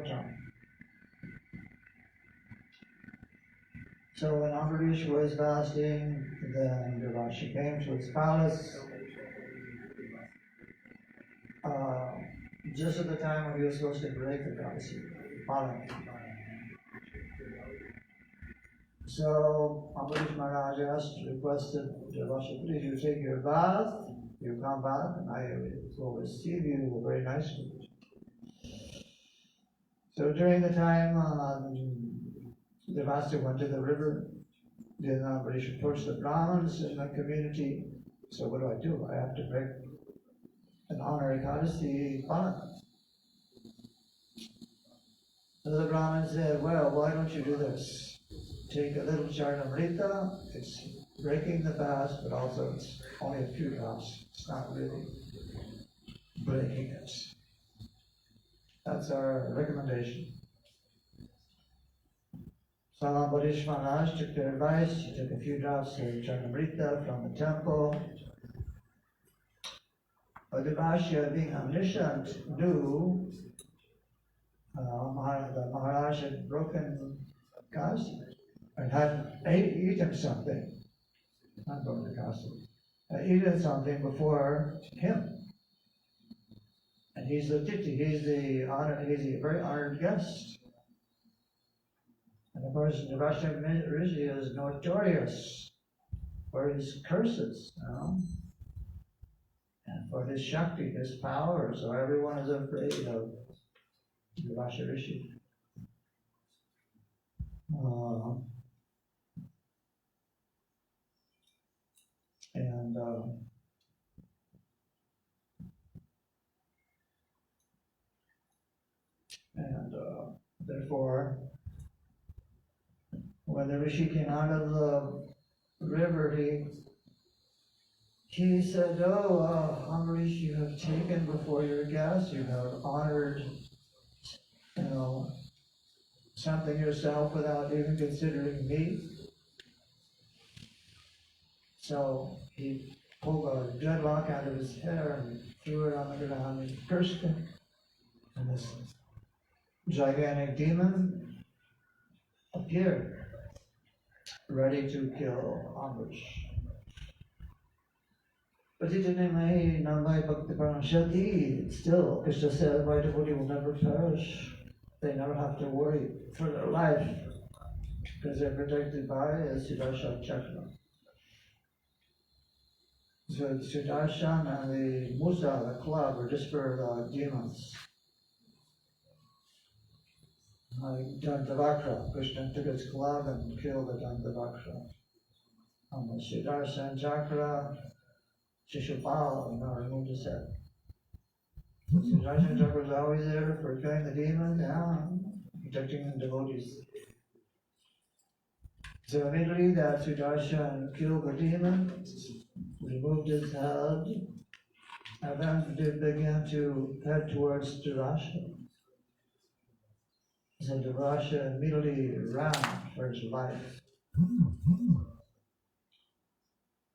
time. So when Ambarish was fasting, then Durvashi came to his palace. Just at the time when he was supposed to break the Ekadasi, Palan. So Ambarish Maharaj asked, requested Durvashi, please you take your bath, you come back, and I will receive you very nicely. So during the time Devasya went to the river, then Ambarish approached the Brahmins in the community. So what do? I have to break an honor Ekadasi Palan. So the Brahmin said, well, why don't you do this? Take a little Charnamrita, it's breaking the fast, but also it's only a few drops. It's not really breaking it. That's our recommendation. So Ambarish Maharaj took their advice. He took a few drops of Charnamrita from the temple. But Devasya, being omniscient, knew the Maharaj had broken Kasi and had eaten something, not broken Kasi, had eaten something before him. And he's the Titi, he's a very honored guest. And of course, Devasya Rishi is notorious for his curses, and for his Shakti, his power, so everyone is afraid of Devasya Rishi. And therefore, when the Rishi came out of the river, he said, oh, Ambarish, you have taken before your guests, you have honored, something yourself without even considering me. So he pulled a dreadlock out of his hair and threw it on the ground and cursed him. And this gigantic demon appeared, ready to kill Ambarish. Patitanamai namai bhakti paramshati. Still, Krishna said, my devotee will never perish. They never have to worry for their life because they're protected by a Sudarshan Chakra. So the Sudarshan and the Musa, the club, are just for the demons. Like Dantavakra, Krishna took his club and killed the Dantavakra. And the Sudarshan Chakra, Shishupal, removed his head. Sudarshan Chakra is always there for killing the demons and protecting the devotees. So immediately that Sudarshan killed the demon, removed his head, and then they began to head towards Durasha. So Durasha immediately ran for his life.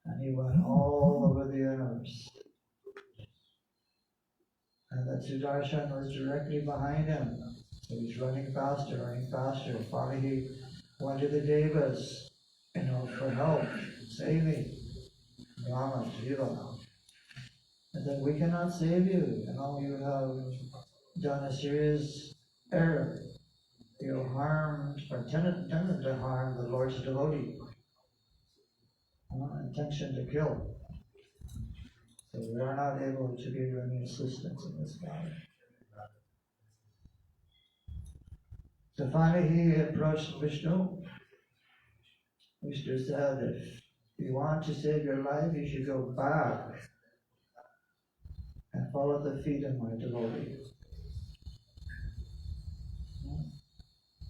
And he went all over the universe. And that Sudarshan was directly behind him. So he's running faster. Finally he went to the Devas, for help. Save me. Rama, Shiva. And then we cannot save you. You have done a serious error. You harmed or intended to harm the Lord's devotee. Intention to kill. So we are not able to give you any assistance in this matter. So finally he approached Vishnu. Vishnu said, if you want to save your life, you should go back and follow the feet of my devotee.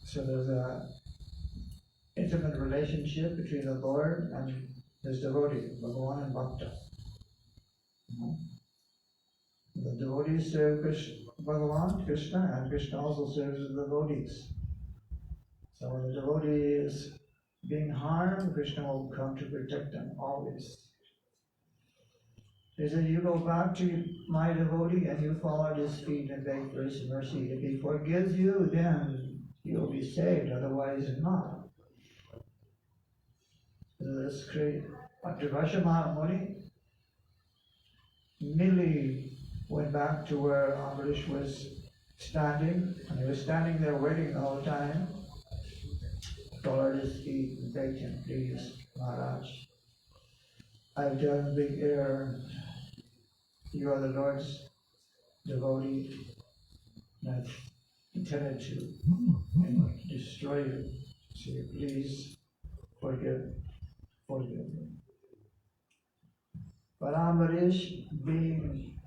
So there's an intimate relationship between the Lord and his devotee, Bhagavan and Bhakta. The devotees serve Bhagavan, Krishna, and Krishna also serves the devotees. So when the devotee is being harmed, Krishna will come to protect them always. He said, you go back to my devotee and you fall at his feet and beg for his mercy. If he forgives you, then you'll be saved, otherwise not. So that's great. Durvasha Mahamuni immediately went back to where Ambarish was standing, and he was standing there waiting the whole time. Fell at his feet and begged him, please, Maharaj, I've done a big error. You are the Lord's devotee, and I've intended to destroy you. So please forgive me. But Ambarish, being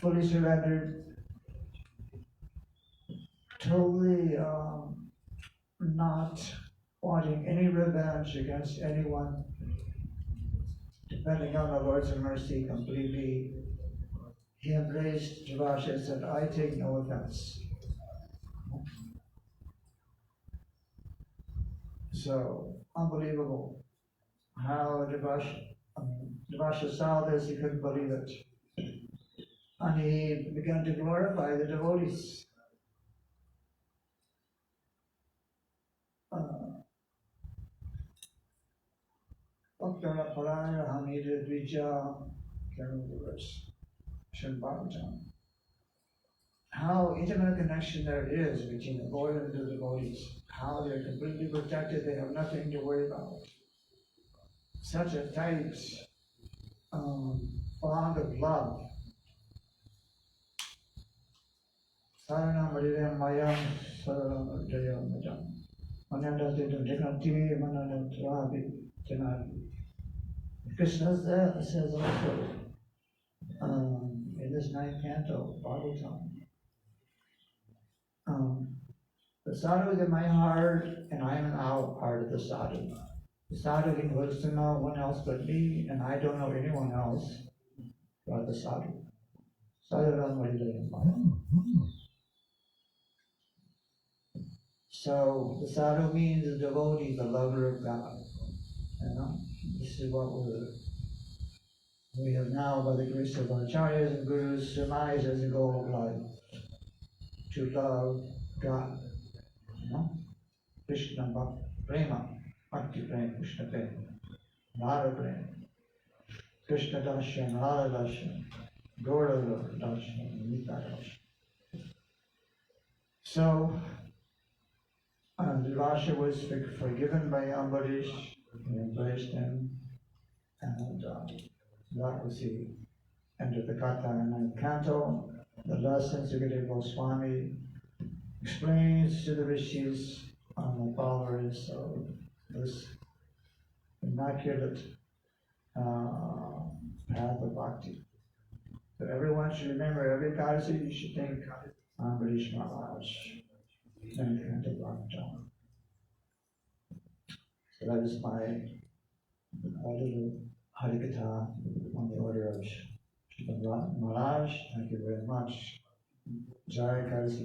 fully surrendered, totally not wanting any revenge against anyone, depending on the Lord's mercy completely, he embraced Durvasha and said, I take no offense. So, unbelievable how Durvasha saw this, he couldn't believe it. And he began to glorify the devotees. Bhaktara Paraya Hamida Vija Karuvas Shambhavatam. How intimate a connection there is between the Lord and the devotees. How they're completely protected, they have nothing to worry about. Such a tight bond of love. Saranam Maridam Mayam Saranam Jayam Madam. Mananda Tidam Jaganti Mananda Trabi Janadi. Krishna says also in this ninth canto, Bhagavatam, the sadhu is in my heart, and I am now part of the sadhu. The sadhu includes to know one else but me, and I don't know anyone else but the sadhu. Sadhu So the sadhu means the devotee, the lover of God. You know, this is what we have now, by the grace of our acharyas and gurus, surmised as the goal of life, to love God. You know, Krishna Bhakti Prema, Bhakti Prema, Krishna Prema, Radha Prema, Krishna Darshan, Radha Darshan, Gaura Darshan, Nita Darshan. So, Durvasha was forgiven by Ambarish, he embraced him, and that was the end of the Katha and ninth canto. The lessons Sukadeva Goswami explains to the rishis on the followers of this immaculate path of bhakti. So everyone should remember, every Ekadasi you should think Ambarish Maharaj, ninth canto Bhagavatam. So that is my little Harikatha on the order of Shrivan Maharaj. Thank you very much. Jai Ekadasi.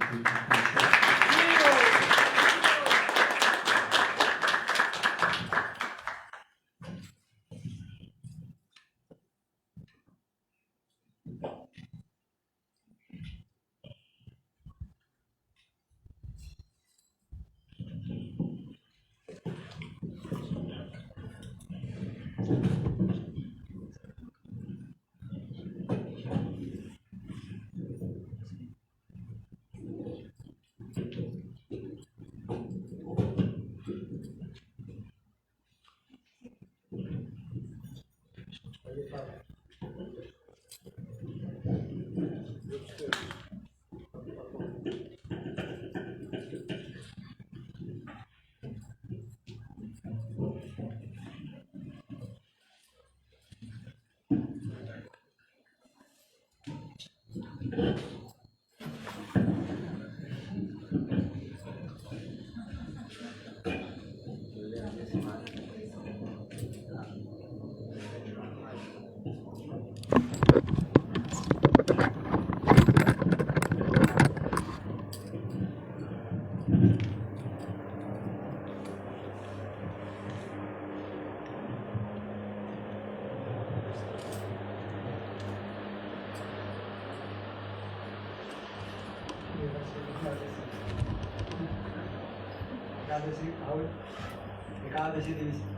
Ekadashi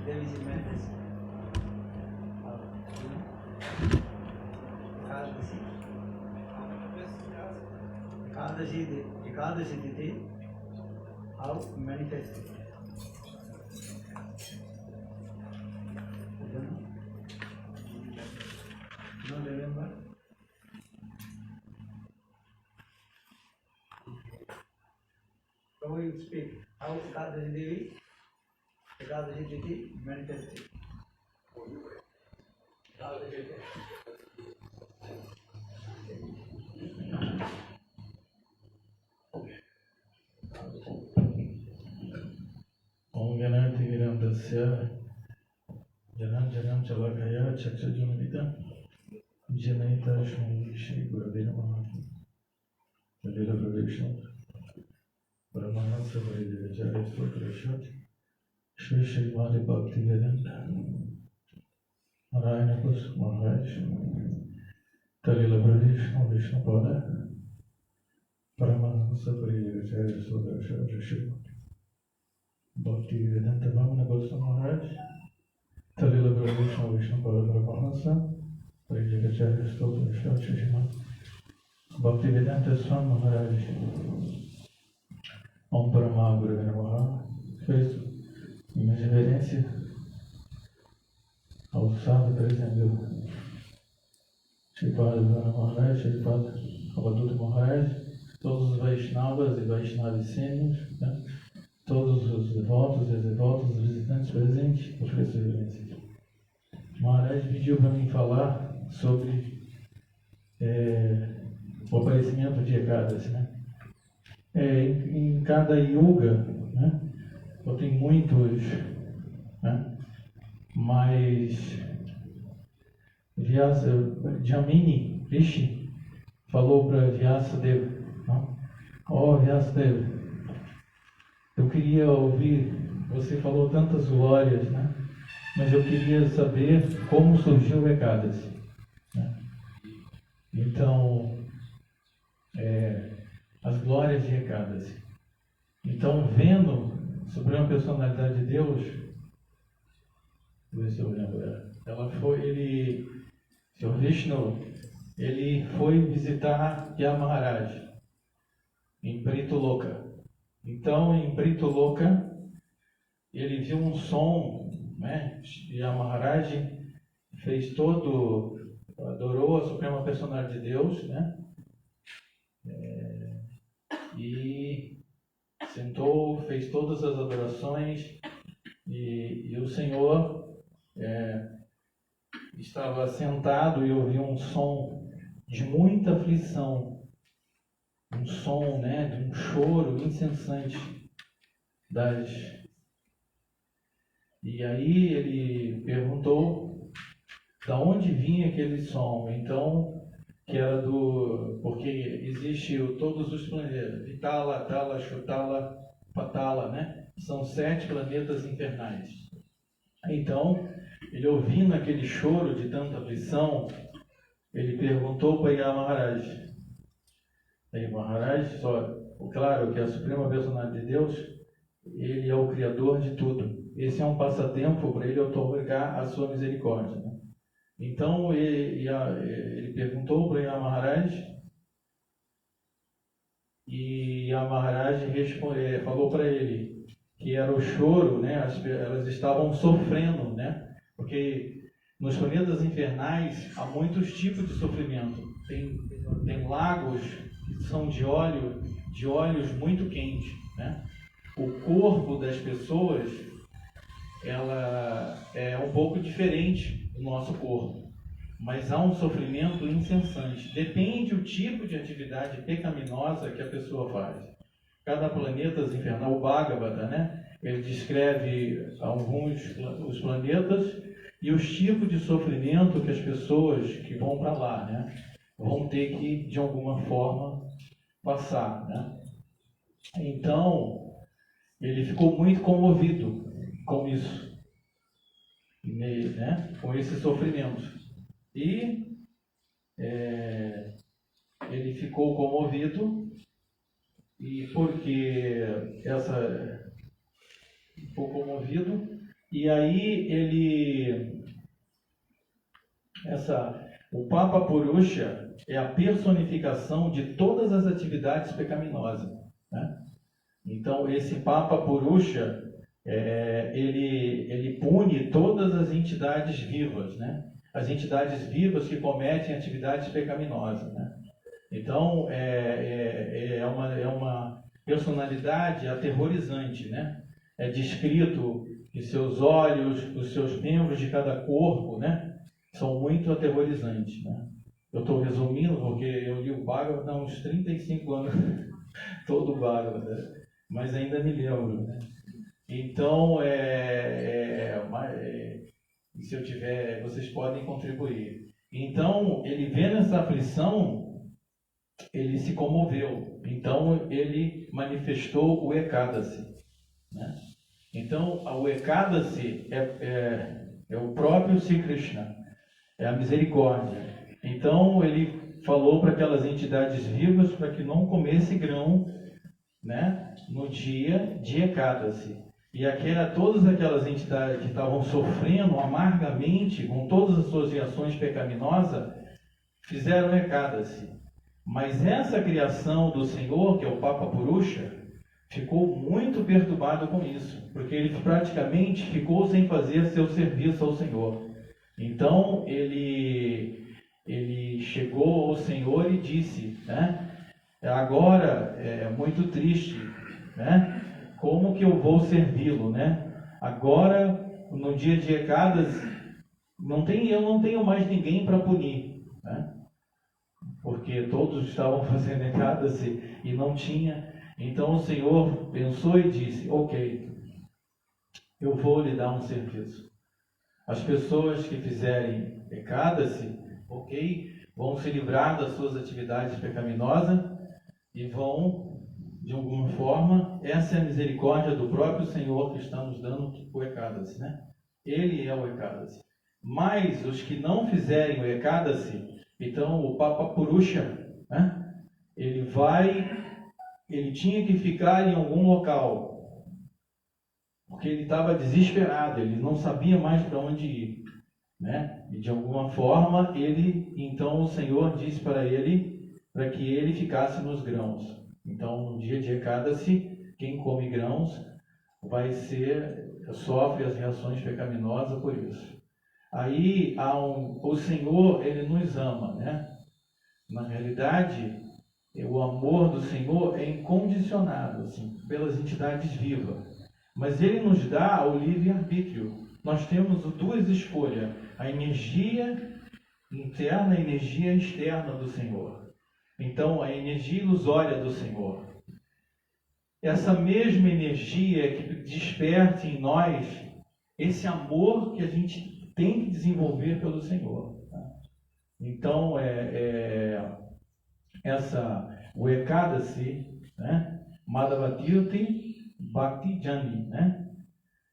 Devi Mendes. Ekadashi Tithi, how manifested? No remember? How you speak? How Ekadashi Tithi manifested? Om Ganati Virandasya Janam Janam Chalakaya Chakshajunamita Janayita Shri Shri Gurave Namaha Lila Pravishna Paramahansa Vaidya Stotrashat Shri Shri Madi Bhakti Vedanta Narayana Kus Maharaj Talila Pravishna Vishnu Pada Paramahansa Vaidya Stotrashat Shri Bhakti Vedanta Vamana Goswami Maharaj, Talila Vishnu Vishnu Pada Paramahansa, Vaidya Stotra Shri Bhakti Vedanta Swami Maharaj, Om Parama Gurave Namaha, fez minha reverência ao sábio presente Shri Pada Maharaj, Shri Pada Avaduta Maharaj, todos os Vaishnavas e Vaishnavicênios, né? Todos os devotos e as devotas, os visitantes presentes, ofereço reverência. Maharaj pediu para mim falar sobre o aparecimento de Ekadasi, né? Em cada yoga, né? Tem muitos, né? Mas Vyasa, Jamini Rishi falou para Vyasadeva, não? Vyasadeva, eu queria ouvir, você falou tantas glórias, né? Mas eu queria saber como surgiu o Ekadasi, né? Então, as glórias de Ekadasi. Então, vendo a Suprema Personalidade de Deus, ver se eu lembro, Sr. Vishnu, ele foi visitar Yamaraj em Pritoloka. Então, em Pritoloka, ele viu um som, né? E a Maharaj fez adorou a Suprema Personalidade de Deus, né? E sentou, fez todas as adorações, e o Senhor estava sentado e ouviu um som de muita aflição. Um som, né, de um choro incessante E aí ele perguntou da onde vinha aquele som. Então, que era porque existe todos os planetas, Vitala, Tala, Shutala, Patala, né? São 7 planetas infernais. Então, ele ouvindo aquele choro de tanta aflição, ele perguntou para Yamaraj. Aí Maharaj, claro que a Suprema Personalidade de Deus, ele é o Criador de tudo. Esse é um passatempo para ele otorgar a sua misericórdia, né? Então ele perguntou para Yamaraj, e Yamaraj falou para ele que era o choro, né? Elas estavam sofrendo, né? Porque nos planetas infernais há muitos tipos de sofrimento. Tem lagos que são de óleos muito quentes, né? O corpo das pessoas, ela é um pouco diferente do nosso corpo, mas há um sofrimento incessante. Depende do tipo de atividade pecaminosa que a pessoa faz. Cada planeta infernal, o Bhagavata, né? Ele descreve os planetas e os tipos de sofrimento que as pessoas que vão para lá, né, vão ter que, de alguma forma, passar, né? Então, ele ficou muito comovido com isso, né? Com esse sofrimento. E ele ficou comovido e porque ficou comovido, e aí o Papa Purusha é a personificação de todas as atividades pecaminosas, né? Então, esse Papa Purusha, ele pune todas as entidades vivas, né? As entidades vivas que cometem atividades pecaminosas, né? Então, é uma personalidade aterrorizante, né? É descrito que seus olhos, os seus membros de cada corpo, né, são muito aterrorizantes, né? Eu estou resumindo porque eu li o Bhagavad há uns 35 anos, todo o Bhagavad, né? Mas ainda me lembro, né? Então, se eu tiver, vocês podem contribuir. Então, ele vendo essa aflição, ele se comoveu. Então, ele manifestou o Ekadasi, né? Então, o Ekadasi é o próprio Sri Krishna, é a misericórdia. Então, ele falou para aquelas entidades vivas para que não comesse grão, né, no dia de Ekadasi. E todas aquelas entidades que estavam sofrendo amargamente com todas as suas reações pecaminosas, fizeram Ekadasi. Mas essa criação do Senhor, que é o Papa Purusha, ficou muito perturbado com isso, porque ele praticamente ficou sem fazer seu serviço ao Senhor. Então, ele chegou ao Senhor e disse, né, agora é muito triste, né? Como que eu vou servi-lo, né? Agora, no dia de Ekadasi, eu não tenho mais ninguém para punir, né? Porque todos estavam fazendo Ekadasi e não tinha. Então o Senhor pensou e disse, ok, eu vou lhe dar um serviço. As pessoas que fizerem Ekadasi, ok, vão se livrar das suas atividades pecaminosas e vão, de alguma forma, essa é a misericórdia do próprio Senhor que está nos dando o Ekadasi, né? Ele é o Ekadasi. Mas os que não fizerem o Ekadasi, então o Papa Purusha, né? Ele tinha que ficar em algum local, porque ele estava desesperado, ele não sabia mais para onde ir, né? E de alguma forma, então o Senhor disse para que ele ficasse nos grãos. Então, no dia de Ekadasi, quem come grãos sofre as reações pecaminosas por isso. Aí, o Senhor, ele nos ama, né? Na realidade, o amor do Senhor é incondicionado, assim, pelas entidades vivas. Mas ele nos dá o livre-arbítrio. Nós temos duas escolhas: a energia interna e a energia externa do Senhor. Então, a energia ilusória do Senhor. Essa mesma energia que desperte em nós esse amor que a gente tem que desenvolver pelo Senhor. Tá? Então, o Ekadasi, né? Madhavatirthi Bhakti Jani, né?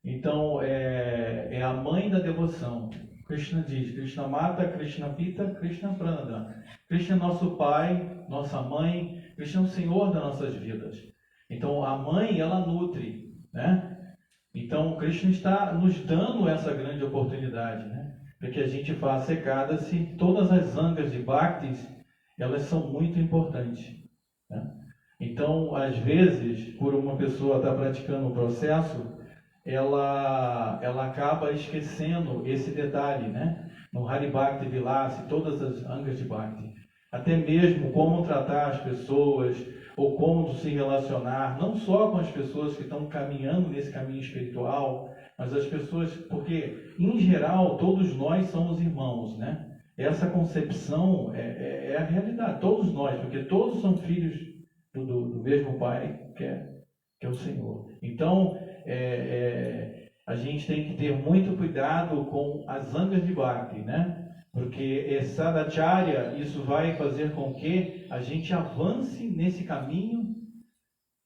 Então, é a mãe da devoção. Krishna diz, Krishna Mata, Krishna Pita, Krishna Pranada. Krishna é nosso pai, nossa mãe, Krishna é o Senhor das nossas vidas. Então, a mãe, ela nutre, né? Então, Krishna está nos dando essa grande oportunidade, né? Para que a gente faça Ekadasi. Todas as angas de Bhaktis, elas são muito importantes, né? Então, às vezes, por uma pessoa estar praticando o processo, ela acaba esquecendo esse detalhe, né? No Hari Bhakti Vilasi, todas as angas de Bhakti. Até mesmo como tratar as pessoas, ou como se relacionar, não só com as pessoas que estão caminhando nesse caminho espiritual, mas as pessoas, porque, em geral, todos nós somos irmãos, né? Essa concepção é a realidade, todos nós, porque todos são filhos do mesmo Pai, que é o Senhor. Então, a gente tem que ter muito cuidado com as angas de Bhakti, né? Porque sadacharya, isso vai fazer com que a gente avance nesse caminho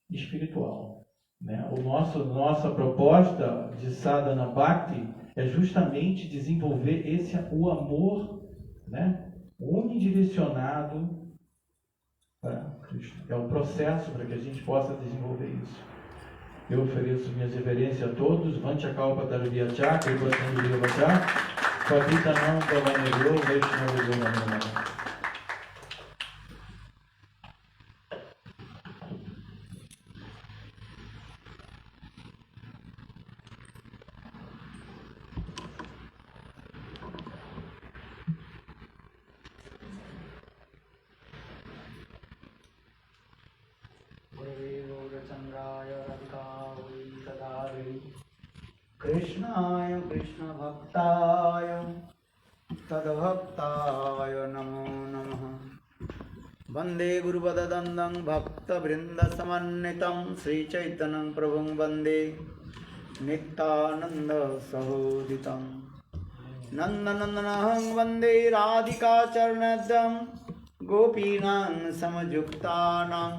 espiritual, né? Nossa proposta de sadhana bhakti é justamente desenvolver o amor, né? Unidirecionado É um processo para que a gente possa desenvolver isso. Eu ofereço minhas reverências a todos. Vancha kalpa tarubhyacha, kripasinduryavacha, patitanam pavanebhyo vaishnavibhyo namo namaha. कृष्णाय कृष्ण भक्ताय तद्भक्ताय नमो नमः। वंदे गुरुपदद्वन्द्वं भक्तवृन्दसमन्वितं श्रीचैतन्यं प्रभुं वन्दे नित्यानंद सहोदितं। नन्दनन्दनं वन्दे राधिका चरणद्वयं गोपीनां समयुक्तानां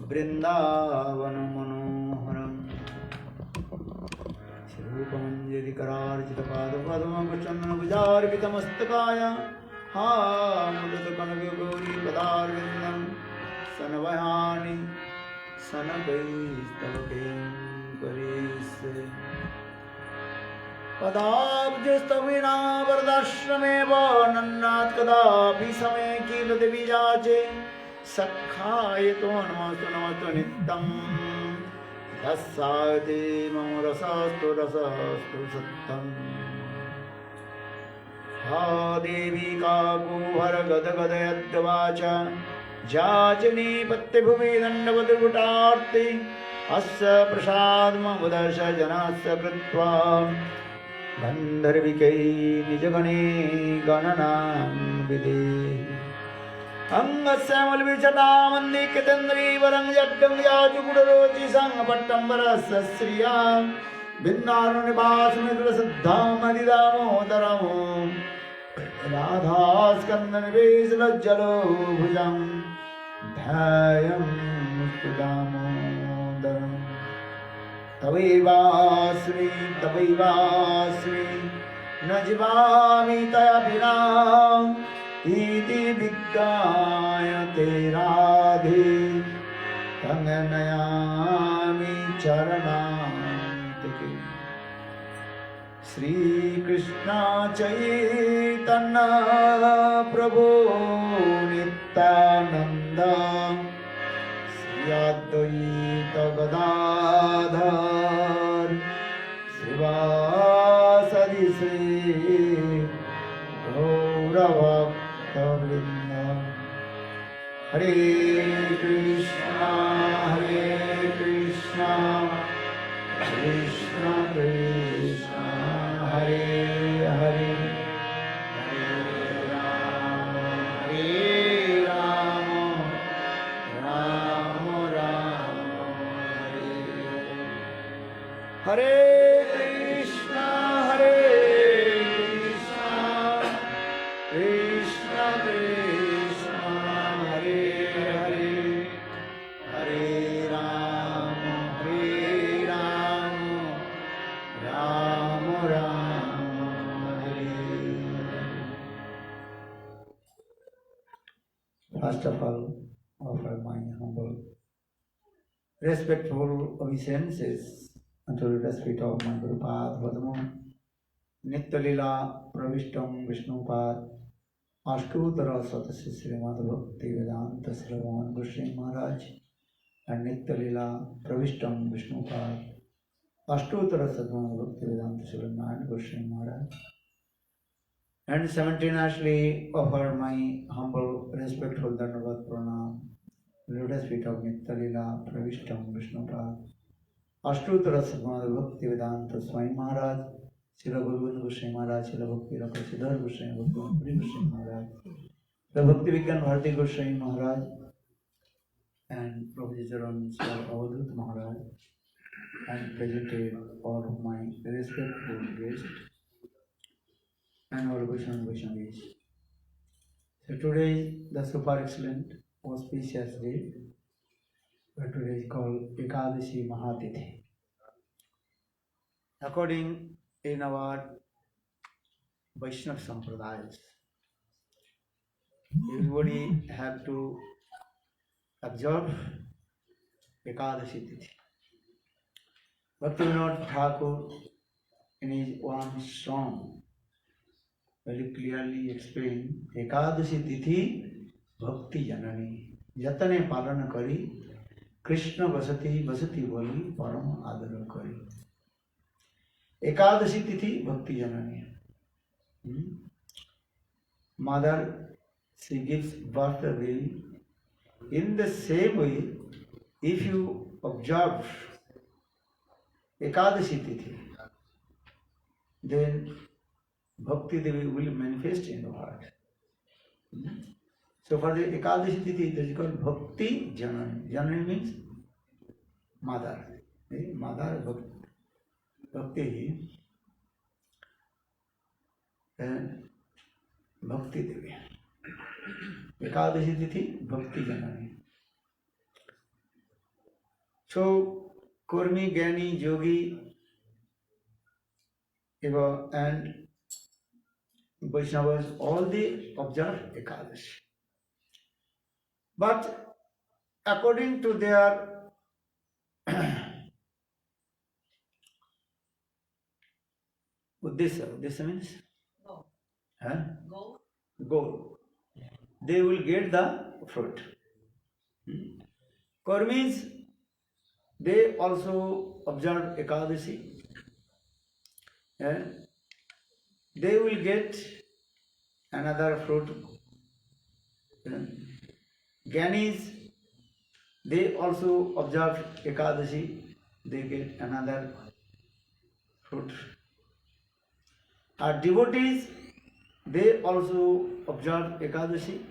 वृन्दावन मनोहरम्। श्रीरूपमञ्जरिकरार्चितपादपद्मभुजङ्गमविदार्पितमस्तकाय हामुदतकनकगौरी पदारविन्दं सनवयानि सनकैस्तव किङ्करीष्ये। पदाब्जस्तविना वरदाश्रमेव नन्नात् कदापि समे कीलति विजाचे सखाय तो नमस्तु नित्यम् दस्साति मम रसस्तु सत्तम्। हा देवी काकुहर गदगदयद्वाच जाजनी पत्यभूमि दण्डवद्गुटार्ति अस्य प्रसादममुदश जनस्य कृत्वा गन्धर्विकै निजगणे गणनां विदे। अंगस्यमलविचटामन्दिकेन्द्रीवरं यज्ञं याजुगुडरोचि संपट्टम्बरस्य श्रिया बिन्दारुनिवासमित्रसिद्धामदिदामोदरमो राधास्कन्दनिवेशलज्जलो भुजं ध्यायं मुक्तिदामोदरम्। तवैवास्मि न जीवामि तया विना इति विज्ञायते राधे तङ्गनयामि चरणान्तिके। श्रीकृष्ण चैतन्य प्रभो नित्यानन्द श्री अद्वैत गदाधर श्रीवासदि श्री गौरभक्तवृन्द। हरे कृष्णा कृष्ण कृष्ण हरे हरे हरे कृष्णा कृष्ण कृष्ण हरे हरे हरे राम राम राम हरे। First of all, offer my humble, respectful obeisances unto the feet of my Gurupad Vadamo, Nitya-lila Pravishtam Vishnupad, Ashtutara Satasya Srimad Bhaktivedanta Srivaman Goswami Maharaj, and Nitya-lila Pravishtam Vishnupad, Ashtutara Srimad Bhaktivedanta Srivaman Goswami Maharaj. And simultaneously offer my humble, respectful Dandavat Pranam, lotus feet of Nitya-lila Pravishtam Vishnupad, Ashtutara Srimad Bhaktivedanta Swami Maharaj, Srila Guru Goswami Maharaj, Srila Bhakti Rakshidhar Goswami, Bhakti Goswami Maharaj, the Bhakti Vigyan Bharati Goswami Maharaj, and Professor Srila Avadhut Maharaj, and presented all of my respectful guests and all Vaishnavis. So today the super excellent, auspicious day, but today is called Ekadashi Mahatithi. According in our Vaishnava Sampradayas, everybody have to observe Ekadashi Tithi. Bhaktivinoda Thakur in his one song very clearly explained Ekadashi Tithi Bhakti Janani. जतने पालन करी कृष्ण बसती बसती बोली परम आदर करी. एकादशी तिथि भक्ति जननी. Mother, she gives birth to the baby. In the same way, if you observe Ekadashi Tithi, then Bhakti Devi will manifest in the heart. So for the Ekadashi Tithi, it is called Bhakti Janani. Janani means mother. Mother Bhakti and Bhakti Devi. Ekadashi Tithi, Bhakti Janani. So, Kurmi, Gyani, Yogi, and Vaishnavas, all they observe Ekadashi. But according to their Uddesha means goal. They will get the fruit. Karmis, they also observe Ekadashi. They will get another fruit. Gyanis, they also observe Ekadashi. They get another fruit. Our devotees, they also observe Ekadashi.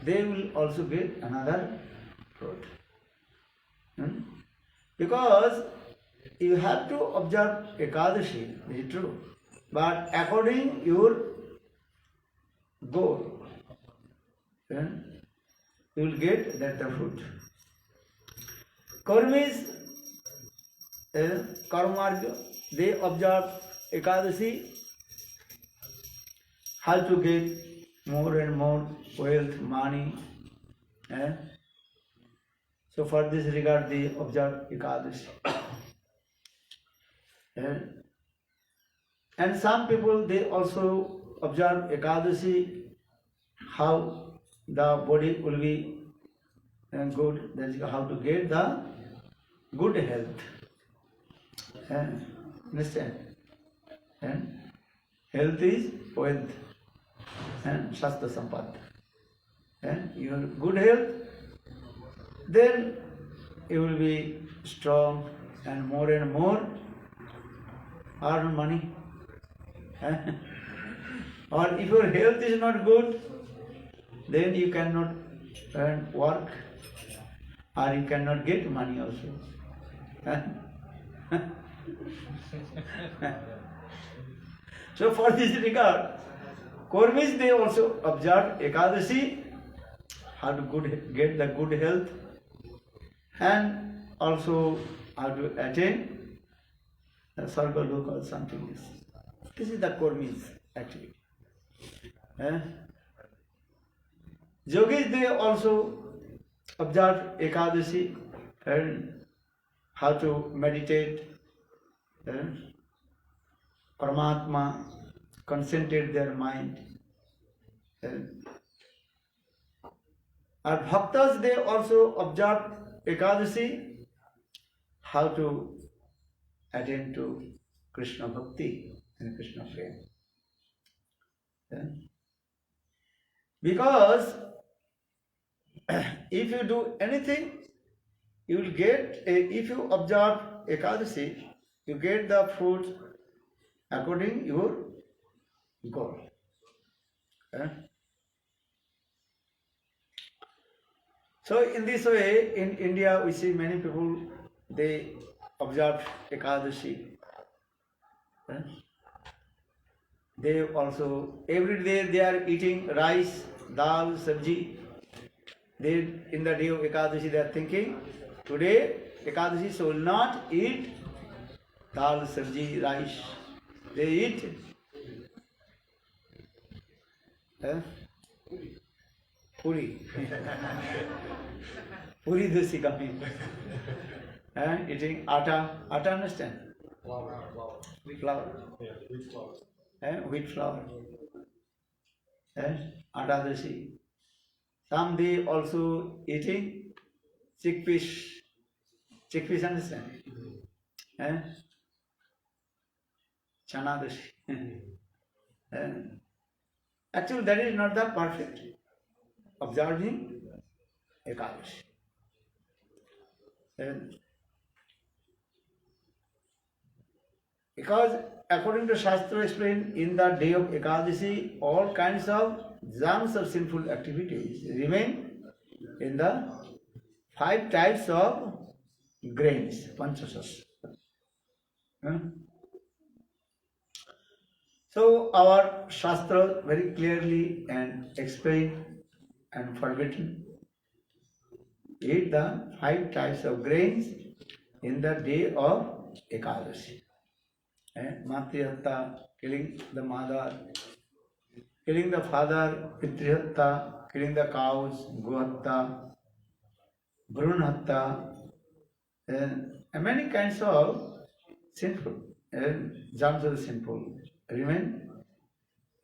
They will also get another fruit. Because you have to observe Ekadashi, it is true. But according your goal, you will get that the fruit. Karmis, Karmarga, they observe Ekadashi, how to get more and more wealth, money. So for this regard, they observe Ekadashi. And some people, they also observe Ekadashi, how the body will be good, that is how to get the good health. Understand? Health is wealth and Shastra Sampad. Your good health, then you will be strong and more earn money. Or if your health is not good, then you cannot earn work or you cannot get money also. So for this regard, Kurmis, they also observe Ekadashi, how to get the good health and also how to attain the Sarga Loka or something else. This is the Kurmis actually. Yogis, they also observe Ekadashi and how to meditate, Paramatma, concentrate their mind. And Bhaktas, they also observe Ekadashi, how to attain to Krishna Bhakti and Krishna Prema. Because if you do anything, you will get, if you observe Ekadashi, you get the fruit according your goal. So in this way, in India, we see many people, they observe Ekadashi. They also, every day they are eating rice, dal, sabji. They, in the day of Ekadashi, they are thinking, today Ekadashi, so will not eat dal, sabji, rice. They eat Puri. Puri dosi coming. And eating atta. Atta, understand? Flour. Yeah, wheat flour. And wheat flour. And atta dosi. Some they also eating chickpeas. Chickpeas, understand? And chana dosi. And actually, that is not the perfect observing Ekadashi. And because according to Shastra explained, in the day of Ekadashi, all kinds of germs of sinful activities remain in the 5 types of grains, panchasas. So our Shastra very clearly and explained and forbidden eat the 5 types of grains in the day of Ekadashi. Matrihatta, killing the mother, killing the father, Pitrihatta, killing the cows, Gohatta, Bhrunhatta, and many kinds of sinful and germs of the sinful remain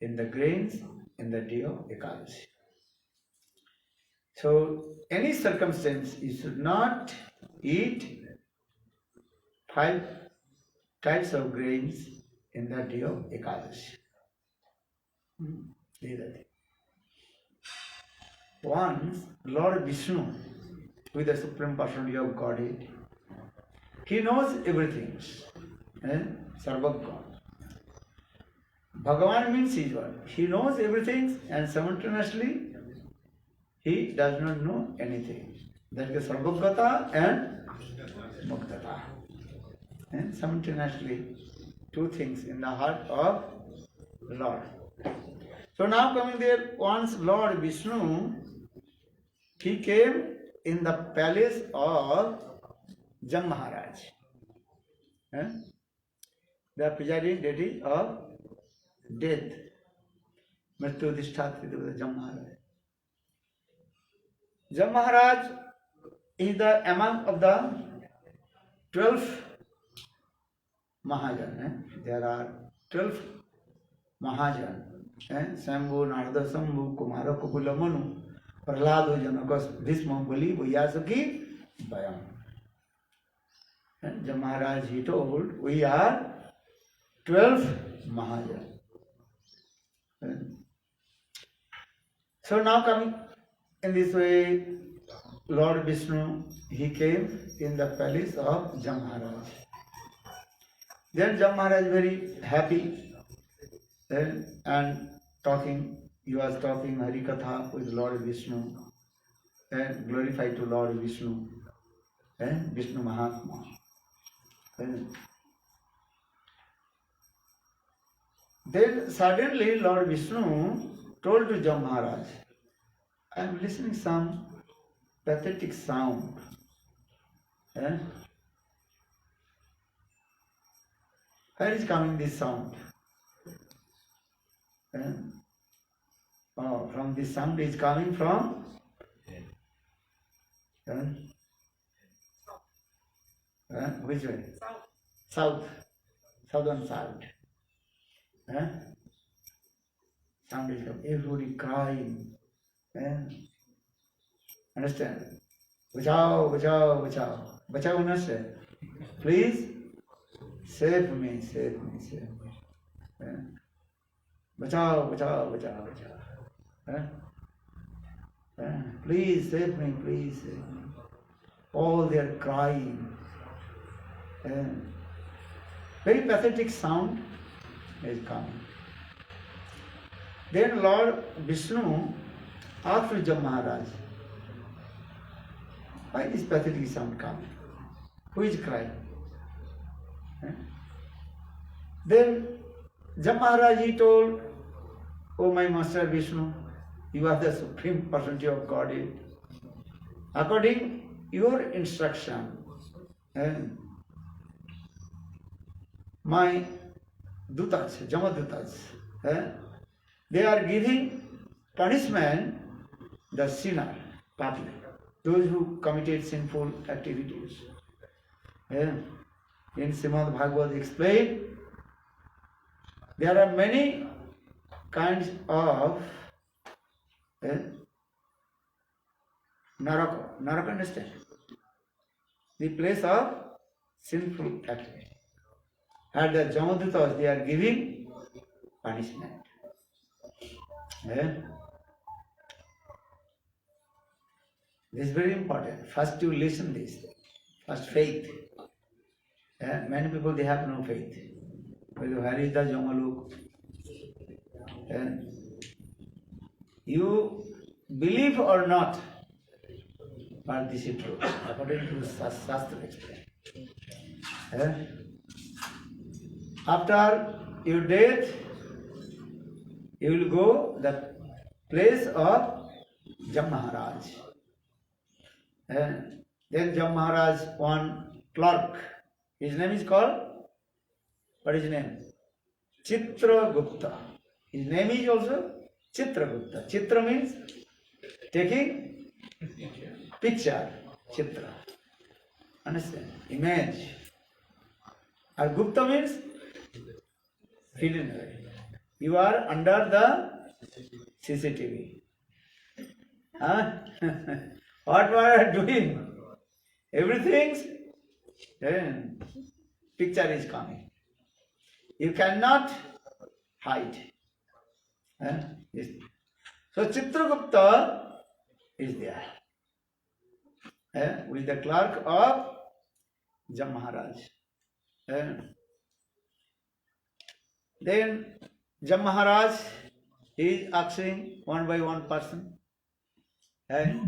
in the grains in the day of Ekadashi. So, any circumstance, you should not eat 5 types of grains in the day of Ekadashi. Once, Lord Vishnu, with the Supreme Personality of Godhead, he knows everything. Sarvagya. Bhagavan means he is one. He knows everything and simultaneously he does not know anything. That is Sarvagata and Muktata. And simultaneously, 2 things in the heart of Lord. So now coming there, once Lord Vishnu, he came in the palace of Jam Maharaj, the presiding deity of death, Mrityudhishthatra Jam Maharaj. Jam Maharaj is the among of the 12 Mahajan. There are 12 Mahajan. Sambhu, Narada Sambhu, Kumara Kupula Manu, Prahlado Janakas, Bhisma Bali, Vyasaki, Bayam. And Jam Maharaj, he told, we are 12 Mahajan. So now coming in this way, Lord Vishnu, he came in the palace of Jam Maharaj. Then Jam Maharaj very happy and talking, he was talking Harikatha with Lord Vishnu and glorified to Lord Vishnu and Vishnu Mahatma. Then suddenly Lord Vishnu told to Jam Maharaj, I am listening some pathetic sound. Where is coming this sound? From this sound is coming from which way? South. Southern side. Sound is coming. Everybody crying. Understand? Bachao, bachao, bachao. Bachao, understand? Please save me, save me, save me. Bachao, bachao, bachao, bachao. Please save me, please save me. All they are crying. Very pathetic sound is coming. Then Lord Vishnu asked to Jam Maharaj, why this pathetic sound coming? Who is crying? Then Jam Maharaj, he told, oh my Master Vishnu, you are the Supreme Personality of Godhead. According your instruction, my dutas, Jamadutas, they are giving punishment the sinner, papi, those who committed sinful activities. In Srimad Bhagavad explained, there are many kinds of naraka. Naraka, understand? The place of sinful activity. And the Jamadutas, they are giving punishment. This is very important. First you listen this. First faith. Many people, they have no faith. Where is the Jamaluk? You believe or not, but this is true. According to Shastra explain. After your death, you will go the place of Jam Maharaj. Then Jam Maharaj, one clerk, his name is called, what is his name? Chitragupta. His name is also Chitragupta. Chitra means taking picture. Chitra. Understand? Image. And Gupta means hidden away. You are under the CCTV. Huh? What we are doing? Everything's picture is coming. You cannot hide. Yes. So Chitragupta is there with the clerk of Jam Maharaj. Then Jam Maharaj is asking one by one person,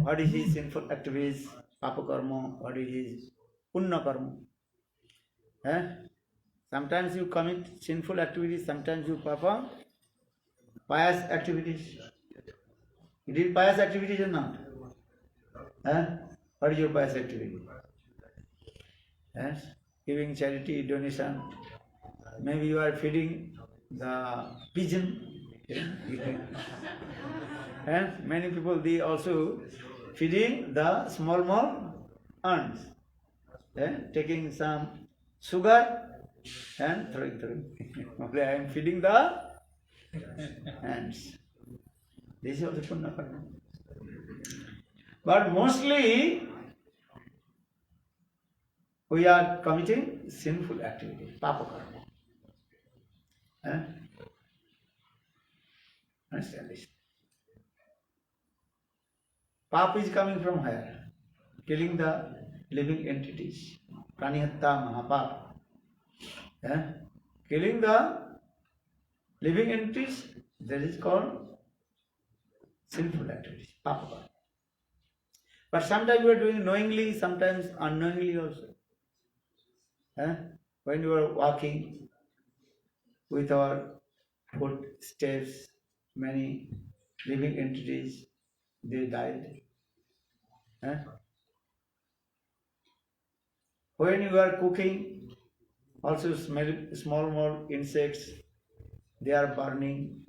what is his sinful activities, papa karma, what is his punna karma. Sometimes you commit sinful activities, sometimes you perform pious activities. You did pious activities or not? What is your pious activity? Giving charity, donation. Maybe you are feeding the pigeon. And many people, they also feeding the small ants. Taking some sugar and throwing. I am feeding the ants. This is also punna karma. But mostly we are committing sinful activity, papa karma. Understand this? Papa is coming from where? Killing the living entities. Pranihatta Mahapapa. Killing the living entities, that is called sinful activities, papa karma. But sometimes you are doing knowingly, sometimes unknowingly also. When you are walking with our footsteps, many living entities, they died. When you are cooking, also small insects, they are burning.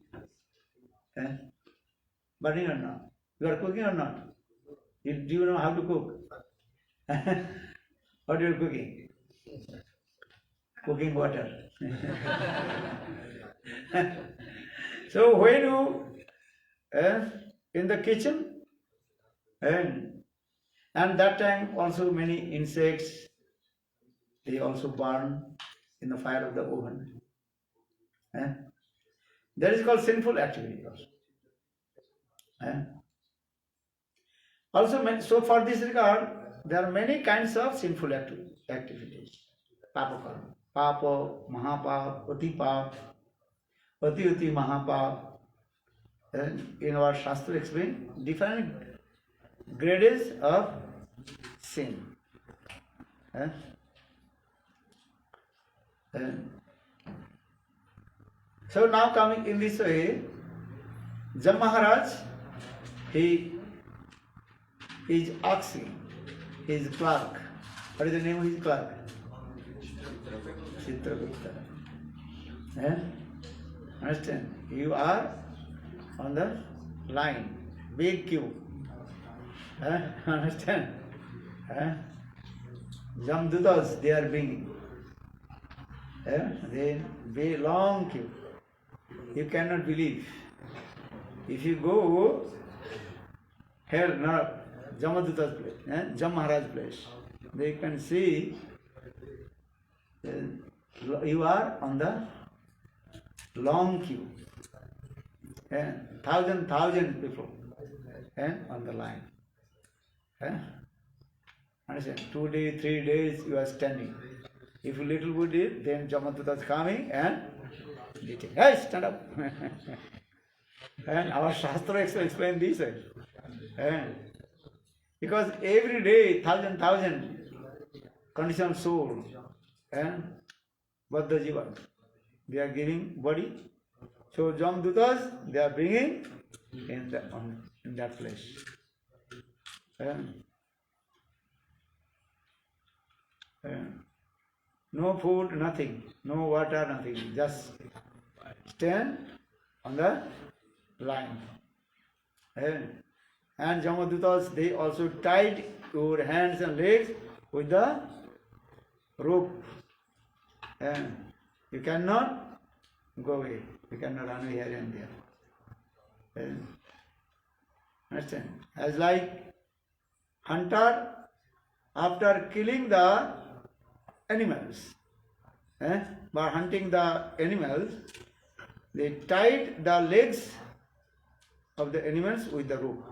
Burning or not? You are cooking or not? Do you know how to cook? What you are cooking? Cooking water. So when you in the kitchen, and that time also many insects, they also burn in the fire of the oven. That is called sinful activity also. Also, so for this regard, there are many kinds of sinful activities. Papa karma. Papa, Mahapap, Ati Pap, Ati Mahapap. In our Shastra explain different grades of sin. So now coming in this way, Jam Maharaj, he is asking his clerk. What is the name of his clerk? Chitragupta. Understand? You are on the line, big queue. Understand? Jamdutas they are bringing. They very long queue. You cannot believe. If you go hell, not Jamaduta's place, Jam Maharaj's place, they can see you are on the long queue. Thousand people on the line. Understand? 2 days, 3 days you are standing. If you little bit did, then Jamadutta is coming and beating. Hey, stand up! And our Shastra explain this. Because every day, thousand conditioned soul, Baddha Jiva, they are giving body. So Jamdutas, they are bringing in that place. No food, nothing. No water, nothing. Just stand on the line. And Jamadutas, they also tied your hands and legs with the rope. You cannot go away. You cannot run here and there. Understand? As like hunter, after killing the animals, by hunting the animals, they tied the legs of the animals with the rope.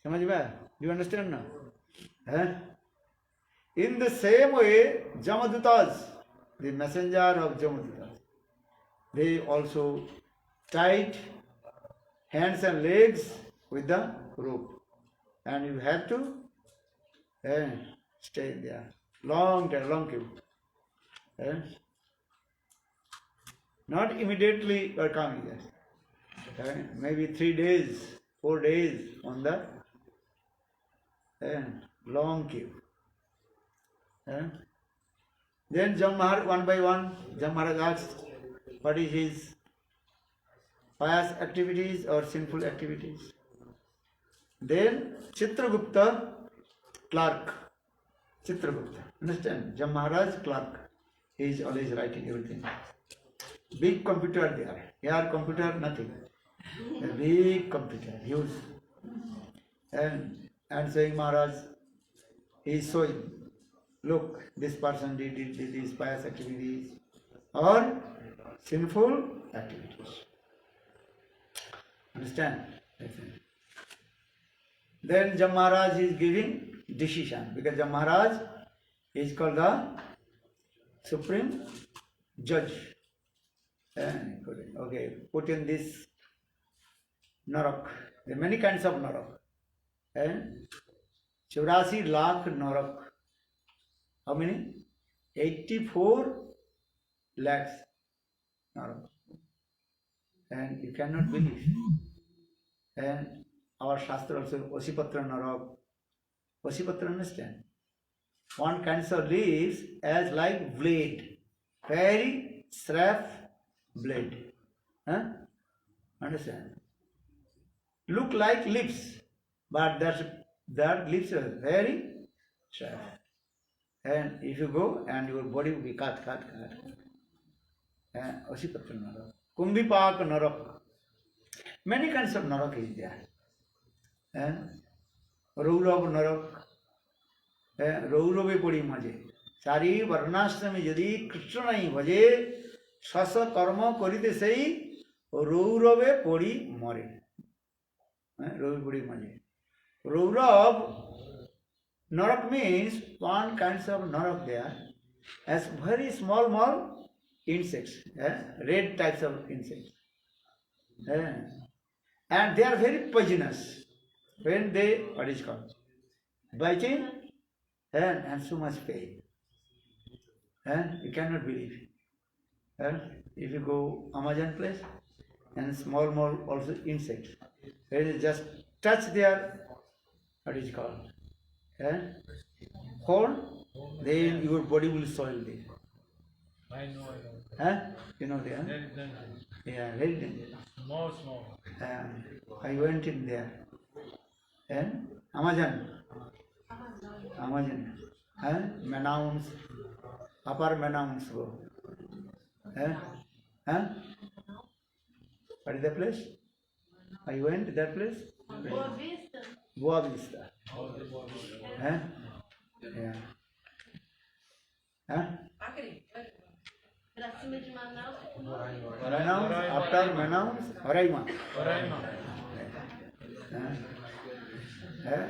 समझ में? Do you understand now? In the same way, Jamadutas, the messenger of Jamadutas, they also tied hands and legs with the rope. And you have to stay there. Long time, long queue. Not immediately you are coming there. Maybe 3 days, 4 days on the long queue. Then Jam Maharaj, one by one, Jam Maharaj asked, what is his pious activities or sinful activities? Then Chitragupta, clerk. Chitragupta, understand? Jam Maharaj, clerk. He is always writing everything. Big computer there. Here computer, nothing. A big computer, huge. And saying Maharaj, he is showing, look, this person did these pious activities or sinful activities. Understand? Then Jam Maharaj is giving decision, because Jam Maharaj is called the supreme judge. Okay, put in this narak. There are many kinds of narak. 84 lakh narak. How many? 84 lakhs narak. And you cannot believe. And our Shastra also, Osipatra narak. Osipatra, understand? One kind of leaves as like blade. Very sharp blade. Understand? Look like lips, but that lips are very sharp. And if you go, and your body will be cut. Osipatra narak. Kumbipak narak. Many kinds of narak is there. Raulab narak. Raulabe podi maje. Sari varnashrami yadi Krishna nahi bhaje sasa karma karite sei Raulabe podi mare. Raulabe podi maje. Raulab narak means one kinds of narak there as very small insects, red types of insects. And they are very poisonous when they, what is called, biting and so much pain. You cannot believe. If you go Amazon place and small also insects, when you just touch their, what is called, horn, then your body will soil there. I know. You know there? Very dangerous. Yeah, very dangerous. Small. I went in there. Amazon. Manaus, Upper Manaus. What is that place? I went to that place? Boa Vista. Yeah. Pra cima de Manaus, Manaus, after Manaus, Roraima.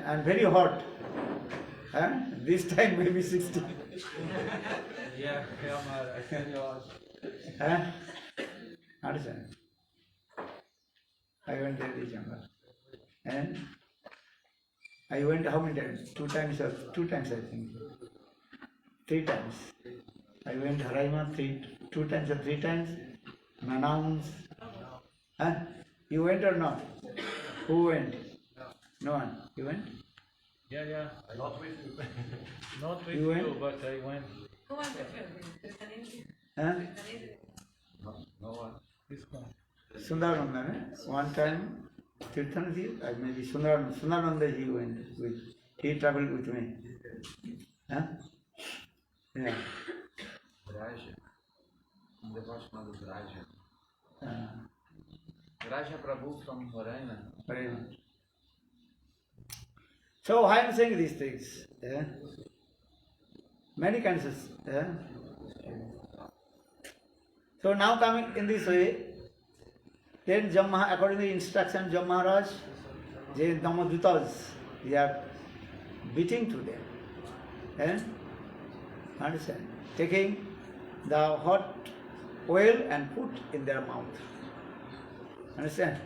And very hot. This time maybe 60. Yeah, I send you Understand? I went there this younger. And I went how many times? 2 times or 2 times I think. 3 times. I went Roraima 2 times or 3 times. Manaus. You went or not? Who went? No one. You went? Yeah. Not with you. Not with You went? you, but I went. who went with you? Huh? No one. This one. Sundarananda, one time, Tirthanji, maybe Sundarananda he went with, he traveled with me. Huh? Yeah. Raja. Devote chamado Raja. Raja Prabhu from Roraima. Very much. So I am saying these things. Many kinds of. So now coming in this way, then according to the instruction, Jam Maharaj, the Dhammadutas, they are beating to them. Understand? Taking the hot oil and put in their mouth. Understand?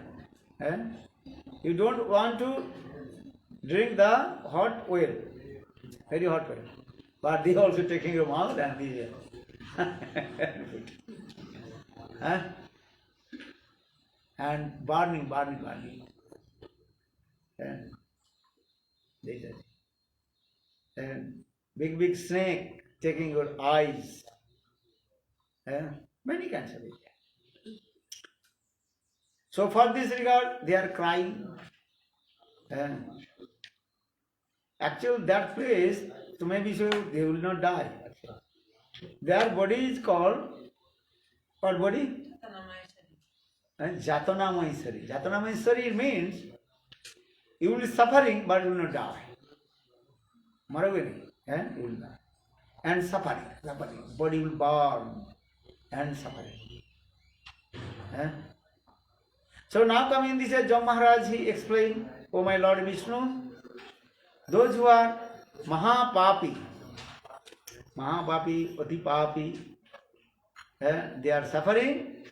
You don't want to drink the hot oil, very hot oil. But they also taking your mouth and they and burning. And they said, and big snake taking your eyes. Many kinds of it. So for this regard, they are crying. Actually, that place, so maybe so they will not die. Their body is called, what body? Jatana Maheshwari. Jatana Maheshwari means you will be suffering but you will not die. Maravini, you will die. And suffering. Body will burn and suffering. So now coming this, Jam Maharaj, he explained, O my Lord Vishnu, those who are Mahapapi, Atipapi, they are suffering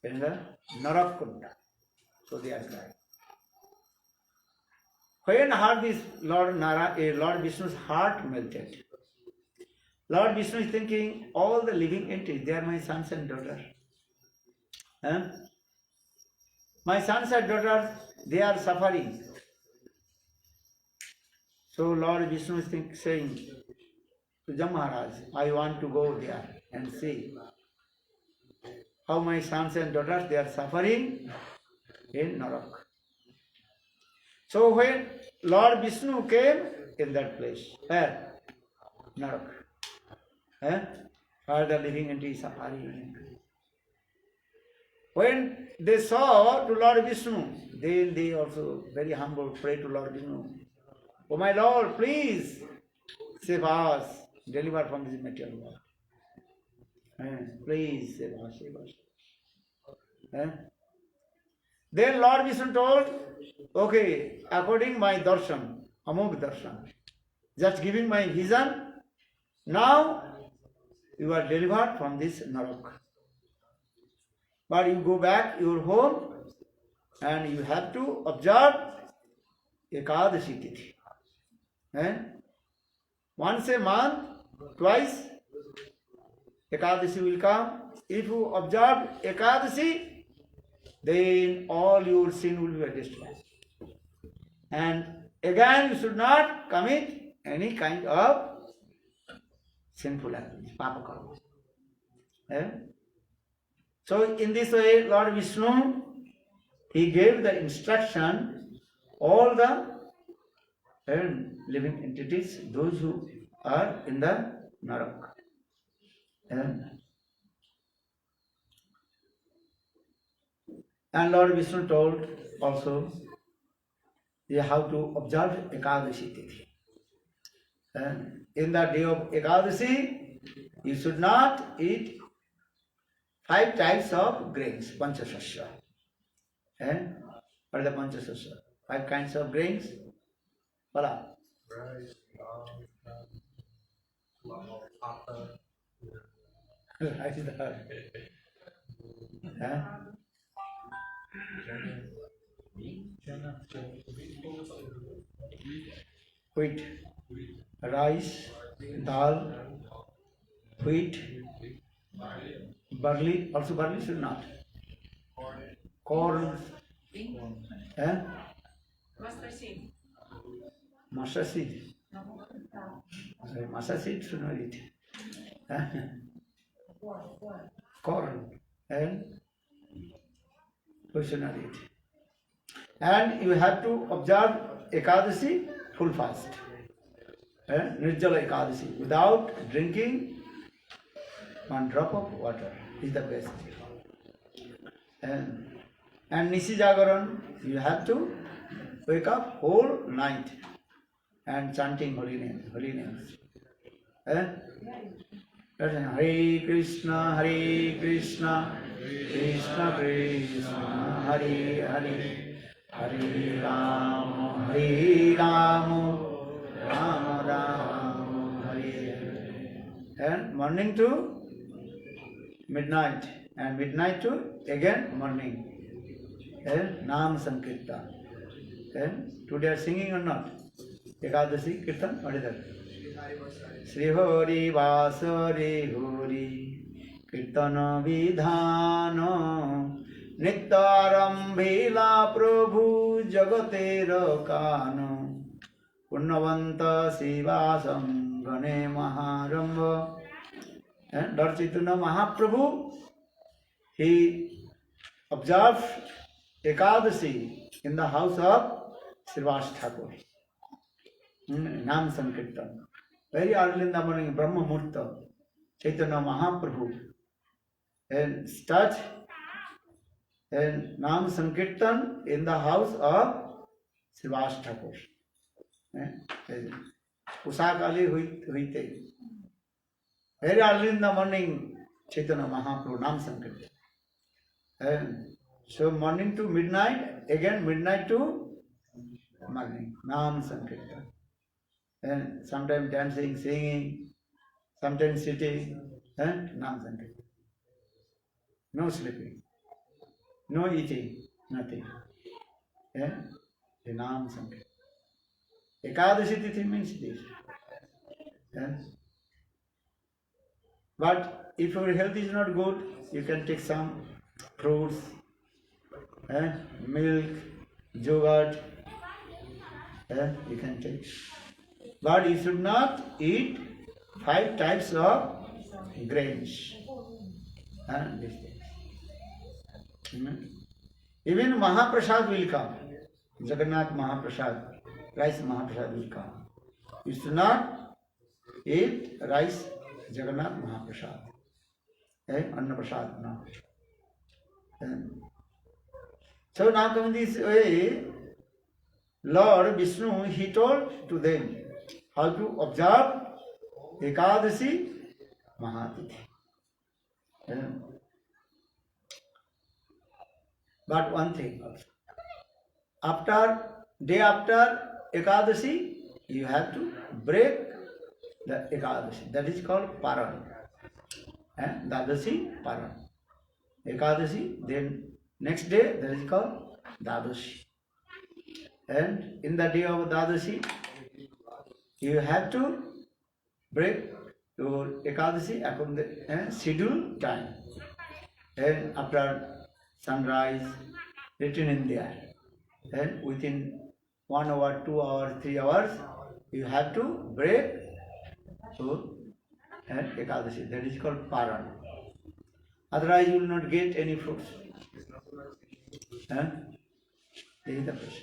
in the Narakunda. So they are crying. When heard this, Lord Vishnu's heart melted. Lord Vishnu is thinking, all the living entities, they are my sons and daughters. My sons and daughters, they are suffering. So Lord Vishnu is saying to Jam Maharaj, I want to go there and see how my sons and daughters, they are suffering in Narak. So when Lord Vishnu came in that place, where? Narak. Where the living entities are suffering. When they saw to Lord Vishnu, then they also very humble pray to Lord Vishnu, Oh my Lord, please save us, deliver from this material world. Please save us. Then Lord Vishnu told, okay, according my darshan, Amog darshan, just giving my vision, now you are delivered from this Narak. But you go back your home and you have to observe Ekadashi Tithi. Once a month, twice, Ekadashi will come. If you observe Ekadashi, then all your sin will be destroyed. And again, you should not commit any kind of sinful activity, papa karma. So in this way, Lord Vishnu, he gave the instruction all the living entities, those who are in the Narak. And Lord Vishnu told also you have to observe Ekadashi Tithi. In the day of Ekadashi, you should not eat 5 types of grains, Panchasasya. What are the Panchasasya? 5 kinds of grains. What are? Rice, Rice, wheat, rice, dal, wheat, barley, also barley should not. Corn, Mustard seed. mustard seed. Sorry, mustard seed should not eat. Corn and we should not eat. And you have to observe Ekadashi full fast. Nirjala Ekadashi, without drinking 1 drop of water is the best. And Nishi Jagaran, you have to wake up whole night and chanting holy names. Hare Krishna, Krishna Krishna, Hare Hare, Hare Rama, Rama Rama, Hare Hare. And morning to midnight, and midnight to again morning. Nam Sankirtan. Today are singing or not? Ekadashi Kirtan, what is that? Sri Hori Vasari Hori Kirtana Vidhano Nittarambhila Prabhu Jagatera Kano Purnavanta Sivasam Gane Maharamba. Lord Chaitanya Mahaprabhu, he observed Ekadashi in the house of Srivas Thakur. Nam Sankirtan. Very early in the morning, Brahma Murta, Chaitanya Mahaprabhu, and start and Nam Sankirtan in the house of Srivas Thakur. Usakali huite. Very early in the morning, Chaitanya Mahaprabhu, Nam Sankirtan. So morning to midnight, again midnight to morning, Nam Sankirtan. And sometimes dancing, singing, sometimes sitting, Nam Sankirtan. No sleeping, no eating, nothing. The Nam Sankirtan. Ekadashi Tithi means this. But if your health is not good, you can take some fruits, milk, yogurt, you can take. But you should not eat 5 types of grains. Even Mahaprasad will come. Jagannath Mahaprasad, rice Mahaprasad will come. You should not eat rice Jagannath Mahaprasad. Anna Prasad, no. So now coming this way, Lord Vishnu, he told to them how to observe Ekadashi Mahatithi. But one thing also, day after Ekadashi, you have to break the Ekadashi. That is called Paran. Dadashi Paran. Ekadashi, then next day that is called Dadashi. And in the day of Dadashi, you have to break your Ekadashi according to the scheduled time. And after sunrise, written in there. And within 1 hour, 2 hours, 3 hours, you have to break your Ekadashi. That is called Paran. Otherwise, you will not get any fruits. This is the process.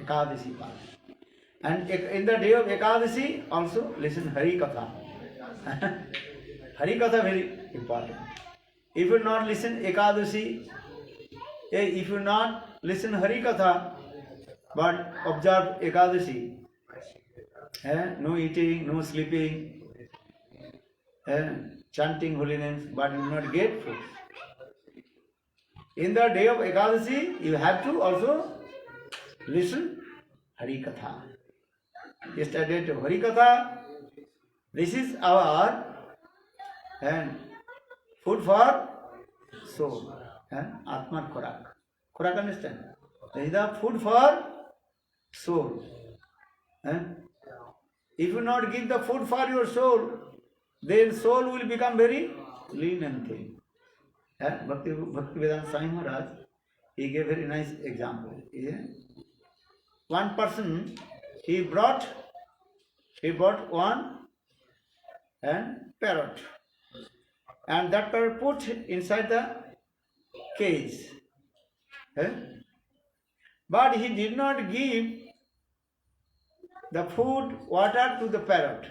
Ekadashi part. And in the day of Ekadashi, also listen Hari Katha. Hari Katha very important. If you not listen Ekadashi, if you not listen Hari Katha, but observe Ekadashi, no eating, no sleeping, chanting holy names, but you will not get food. In the day of Ekadashi, you have to also listen Hari Katha. Yesterday to Hari Katha, this is our food for soul, Atman Khorak. Khorak, understand? This is the food for soul. If you not give the food for your soul, then soul will become very lean and thin. Bhaktivedanta Swami Maharaj, he gave very nice example. One person, he brought one parrot, and that parrot put inside the cage. But he did not give the food, water to the parrot.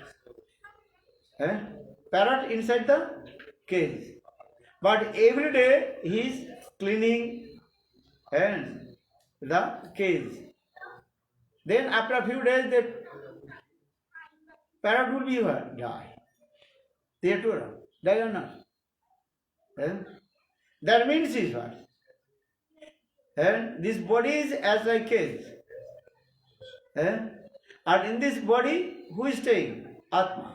Parrot inside the cage. But every day he is cleaning the cage. Then after a few days the parrot will be die. Die or not? That means is what? This body is as a cage. And in this body, who is staying? Atma.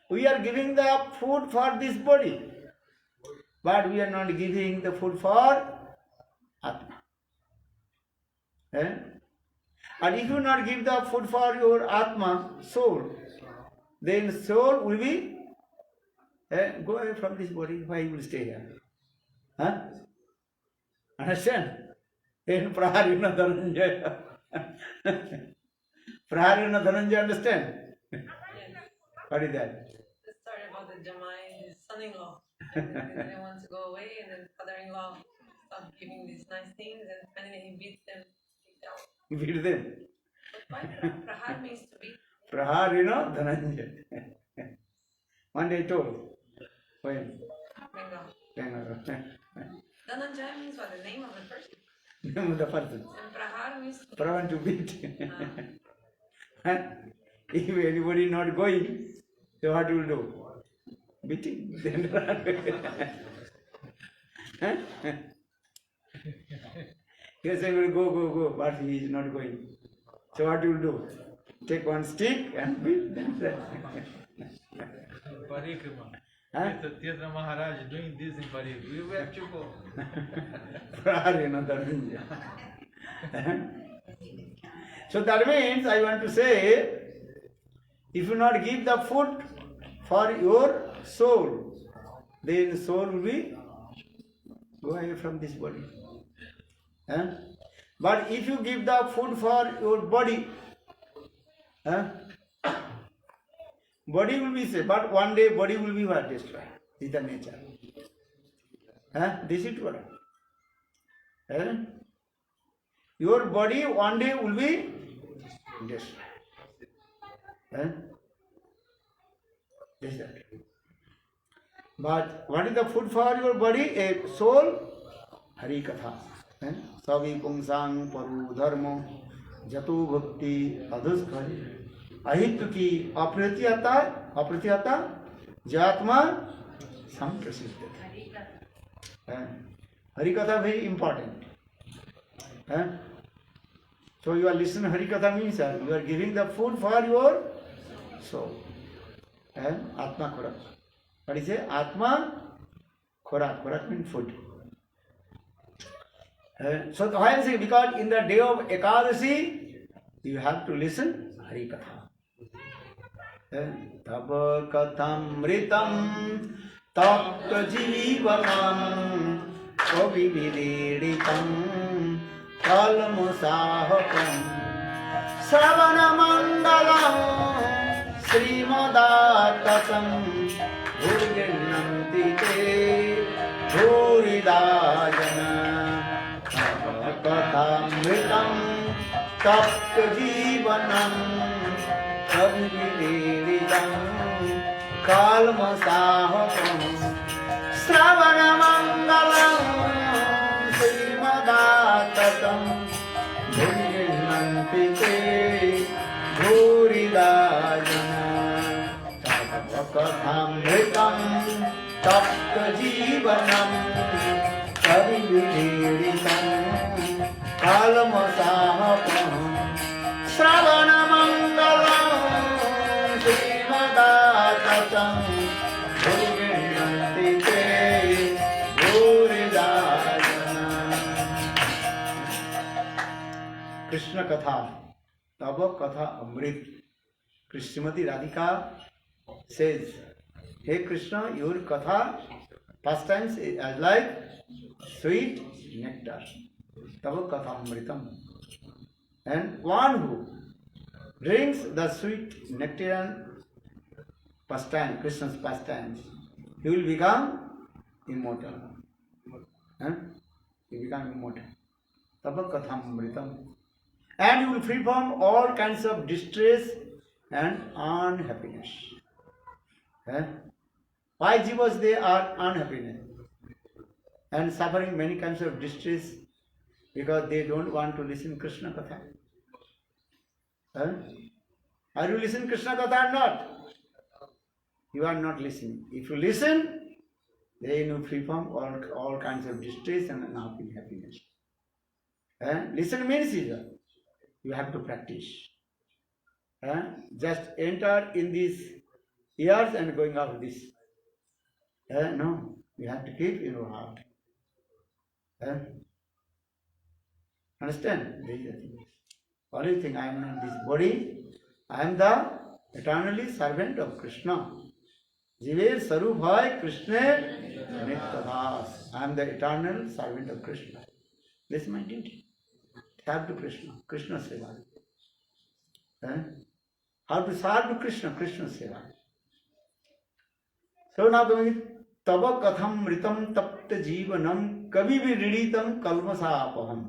We are giving the food for this body, but we are not giving the food for Atma. And if you not give the food for your Atma, soul, then soul will be go away from this body. Why you will stay here? Understand? In Praharina Dhananjaya. Praharina Dhananjaya, understand? Yes. What is that? The story about the Jamai, his son-in-law. And they want to go away, and then father-in-law stopped giving these nice things, and finally he beats them. You beat them. But why Prahar means to beat? Praharina Dhananjaya. One day told. When? Bengal. Dhananjaya means what? The name of the person. Name of the person. And Prahar means to Pravan to beat. If anybody not going, so what you will do? Beating. Then run away. He is saying, go, but he is not going. So what you will do? Take one stick and beat them. Parikrama. Huh? Tirtha Maharaj doing this in Parikramma. We have to go. So that means I want to say, if you not give the food for your soul, then soul will be go away from this body. But if you give the food for your body, body will be safe, but one day body will be what? Destroyed. This is the nature. This is what? Your body one day will be destroyed. This is that. But what is the food for your body? A soul? Hari Katha. Savi Pungsang Paru Dharmo Jatu Bhakti Adhuskari Ahittu ki apratiyata Jatma Samprasiddhati. Hari Katha very important. So you are listening Hari Katha means you are giving the food for your soul. Atma Khorak. What is it? Atma Khorak. Khorak means food. So why I am saying? Because in the day of Ekadashi, you have to listen Hari Katha. Tava kathamritam tapta jivanam kavividiritam kalmusahakam Savana mangalam Srimadatakam Bhurginanti te Bhuridajana Kathamritam तप्त जीवनं कविविदीरितं कालमसाहकं श्रवणमङ्गलं श्रीमदाततं भुञ्जन्ति ते भूरिदा जना कथामृतं तप्त जीवनं कविविदीरितं कालमसाहकं श्रवणमङ्गलं श्रीमदाततं भुञ्जन्ति ते भूरिदा जना। कृष्ण कथा तब कथा अमृत। Srimati Radhika says, "Hey Krishna, your katha pastimes is as like sweet nectar, tava kathamritam." And one who drinks the sweet nectar pastime, Krishna's pastimes, he will become immortal. He become immortal. Tava kathamritam. And you will free from all kinds of distress and unhappiness. Why jivas they are unhappiness and suffering many kinds of distress? Because they don't want to listen Krishna Katha. Are you listening Krishna Katha or not? You are not listening. If you listen, then you free from all kinds of distress and unhappiness. Listen means you have to practice. Just enter in these ears and going out this. No, you have to keep in your heart. Understand? Only thing, I am not this body, I am the eternally servant of Krishna. Jiver Sarup Hai Krishna Nityadas. I am the eternal servant of Krishna. This is my duty. Serve to Krishna, Krishna Seva. How to serve to Krishna, Krishna Seva. So now going, Tava katham ritam tapta jivanam kavi viriditam kalmasapaham.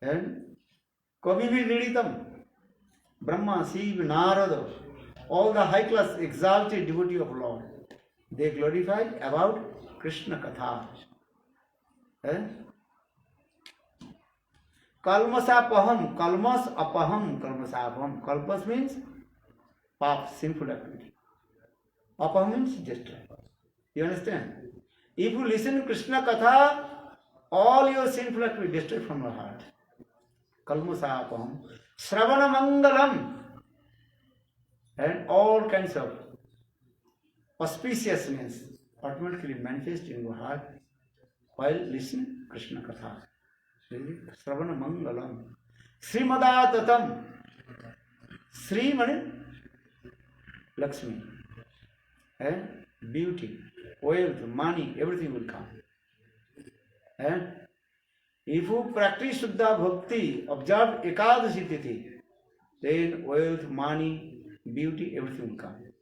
And kavi viriditam, Brahma, Shiva, Narada, all the high class exalted devotee of Lord, they glorify about Krishna Katha. Kalmasapaham, kalmas apaham, kalmasapaham. Kalpas means pap, sinful activity. Apaham means destroy. You understand? If you listen to Krishna Katha, all your sinful activity destroyed from your heart. Kalmasapaham. Sravana Mangalam. And all kinds of auspiciousness automatically manifest in your heart while listening Krishna Katha. Sravana Mangalam. Srimadatam. Sri means Lakshmi. Beauty, wealth, money, everything will come. If you practice Shuddha Bhakti, observe Ekadasi Tithi, then wealth, money, beauty, everything will come.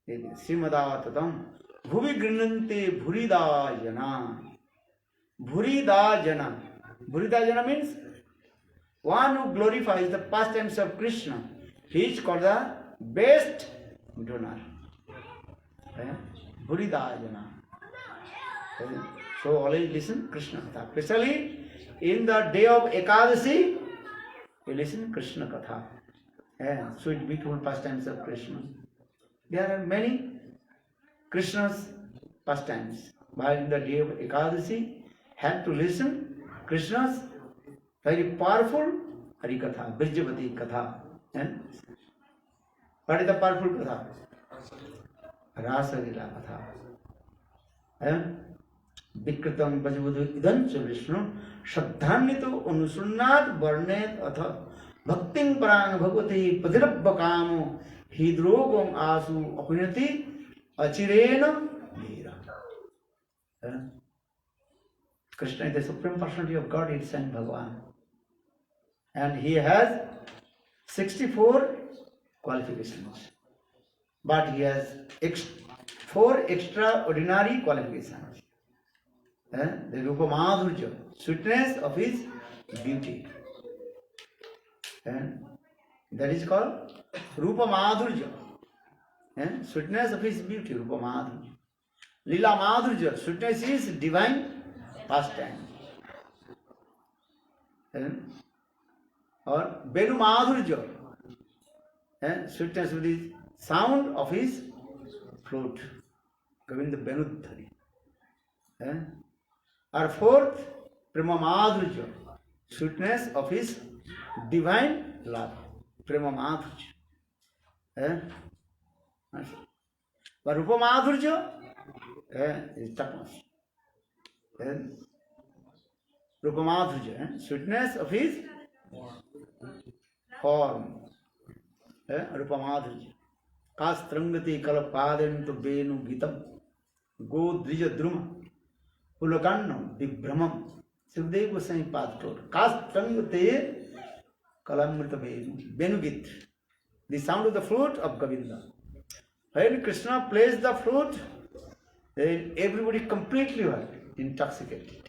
Srimadatam. Bhuvi Grinante Bhurida Jana. Bhurida Jana. Bhurida Jana means one who glorifies the pastimes of Krishna. He is called the best donor. Bhurida Jana. So always listen Krishna Katha. Especially in the day of Ekadasi, you listen Krishna Katha. Sweet, beautiful pastimes of Krishna. There are many Krishna's pastimes. But in the day of Ekadasi, have to listen Krishna's very powerful Harikatha, Brijavati Katha. What is the powerful Katha? Rasa Lila Katha. Vikritam Bhajavadu Idancha Vishnu Shraddhanito Anusunnat Varnet Atha Bhaktin Parang Bhagavati Padirabhakamo Hidrogam Asu Apinati Achirena Dhira. Krishna is the Supreme Personality of God, it's Saint Bhagavan. And he has 64 qualifications. But he has 4 extraordinary qualifications. The Rupa Madhurya, sweetness of his beauty. That is called Rupa Madhurya. Sweetness of his beauty, Rupa Madhurya. Lila Madhurya, sweetness is divine pastime. Or Venu Madhurya, sweetness with the sound of his flute, Govinda Venudhari. Or fourth, Prema Madhurya, sweetness of his divine love, Prema Madhurya. But Rupa Madhurya is topmost. Rupa Madhurya, sweetness of his form. Rupa Madhurya. Kastrangati kalapadentu venu gitam godrija druma pulakannam vibramam. Sukadeva Goswami Pad told. Kastrangati kalamrita venu git. The sound of the flute of Govinda. When Krishna plays the flute, then everybody completely was intoxicated.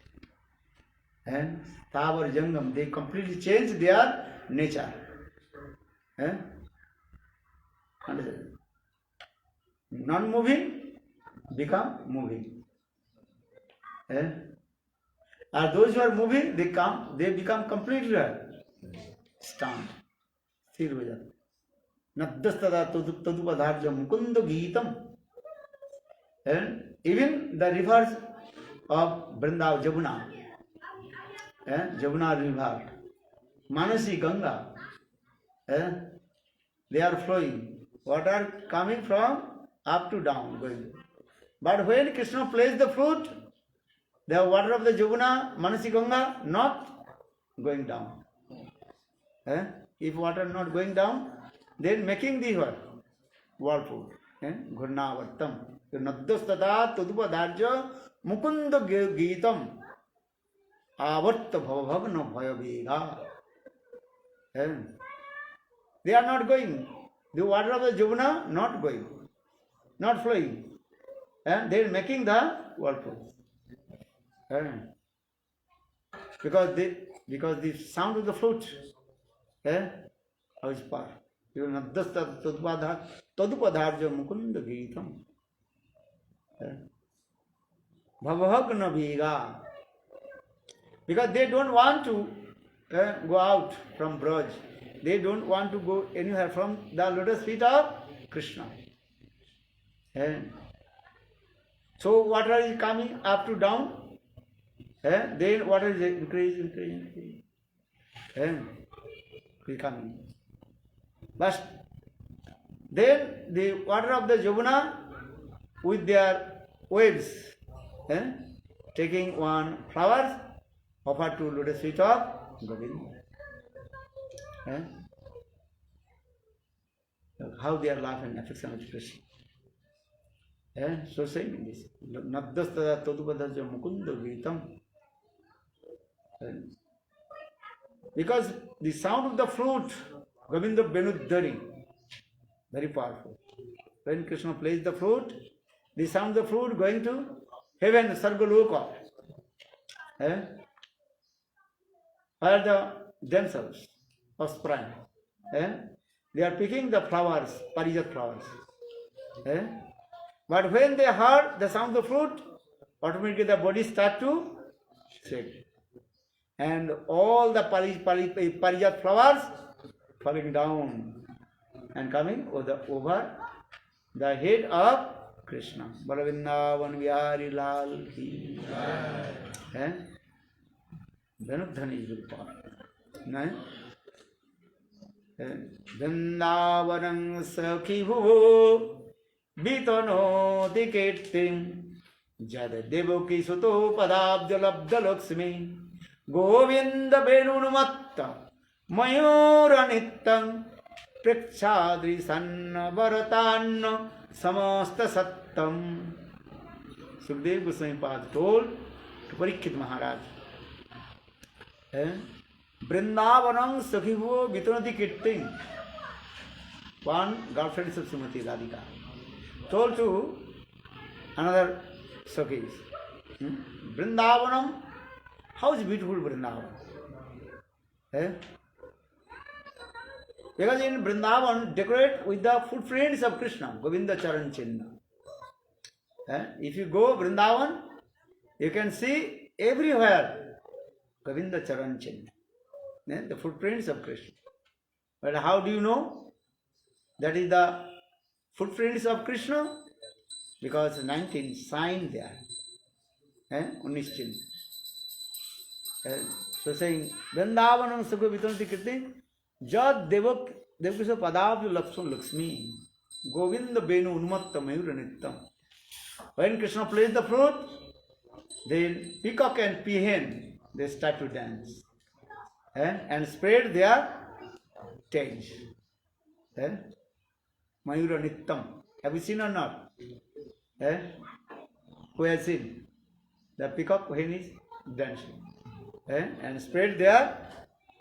And Thavar Jangam, they completely change their nature. Non-moving become moving. And those who are moving, they become completely stunned. Naddastada tadupadharja mukunda geetam. And even the rivers of Vrindavan, Jamuna, Jamuna river, Manasi Ganga, they are flowing. Water coming from up to down, going. But when Krishna plays the flute, the water of the Jamuna, Manasi Ganga, not going down. If water not going down, then making the whirlpool. Ghurnavartam. Naddastata tadupadarja mukunda geetam avarta bhavagna bhayavega. They are not going. The water of the Jamuna not going, not flowing. They are making the whirlpool. Because the sound of the flute, how is power? Naddastata tadupadarja mukunda geetam. Bhavagna Vega. Because they don't want to go out from Braj. They don't want to go anywhere from the lotus feet of Krishna. So water is coming up to down. Then water is increasing. Coming. But then the water of the Jamuna with their waves, taking one flowers, offered to lotus feet of Govinda. How they are laughing, affection of Krishna. So saying this, Naddastada tadupadarja mukunda geetam. Because the sound of the flute, Govinda Venudhari, very powerful. When Krishna plays the flute, the sound of the flute going to heaven, Sargaloka. Where the themselves, offspring. They are picking the flowers, parijat flowers. But when they heard the sound of the flute, automatically the body start to shake. And all the parijat flowers falling down and coming over the head of Krishna. Balavindavan Vihari Lal Ki. Venudhani is the power. Vrindavanam Sakhi Bhuvo Vitanoti Kirtim Jada Devaki Suto Padabja Labda Lakshmi Govinda Venunumatta Mayura Nittam Prikshadri Sanna Bharatanna Samasta Sattam. Sukadeva Goswami Pad told to Parikshit Maharaj, Vrindavanam Sakhivo Vitanati Kirtim. One girlfriend of Srimati Radhika told to another Sakhis, Vrindavanam, how is beautiful Vrindavan? Eh? Because in Vrindavan, decorate with the footprints of Krishna, Govinda Charan Chinna. If you go Vrindavan, you can see everywhere Govinda Charan Chinna, the footprints of Krishna. But how do you know that is the footprints of Krishna? Because 19 sign there. 19 chinna. So saying, Vrindavanam Sukha Vitanti Kirti, Jad Devakisa Padabhu Lakshman Lakshmi, Govinda Benu Unmatta Mayura Nittam. When Krishna plays the flute, then peacock and peahen, they start to dance and spread their tails. Mayura Nittam. Have you seen or not? Who has seen? The peacock when is dancing and spread their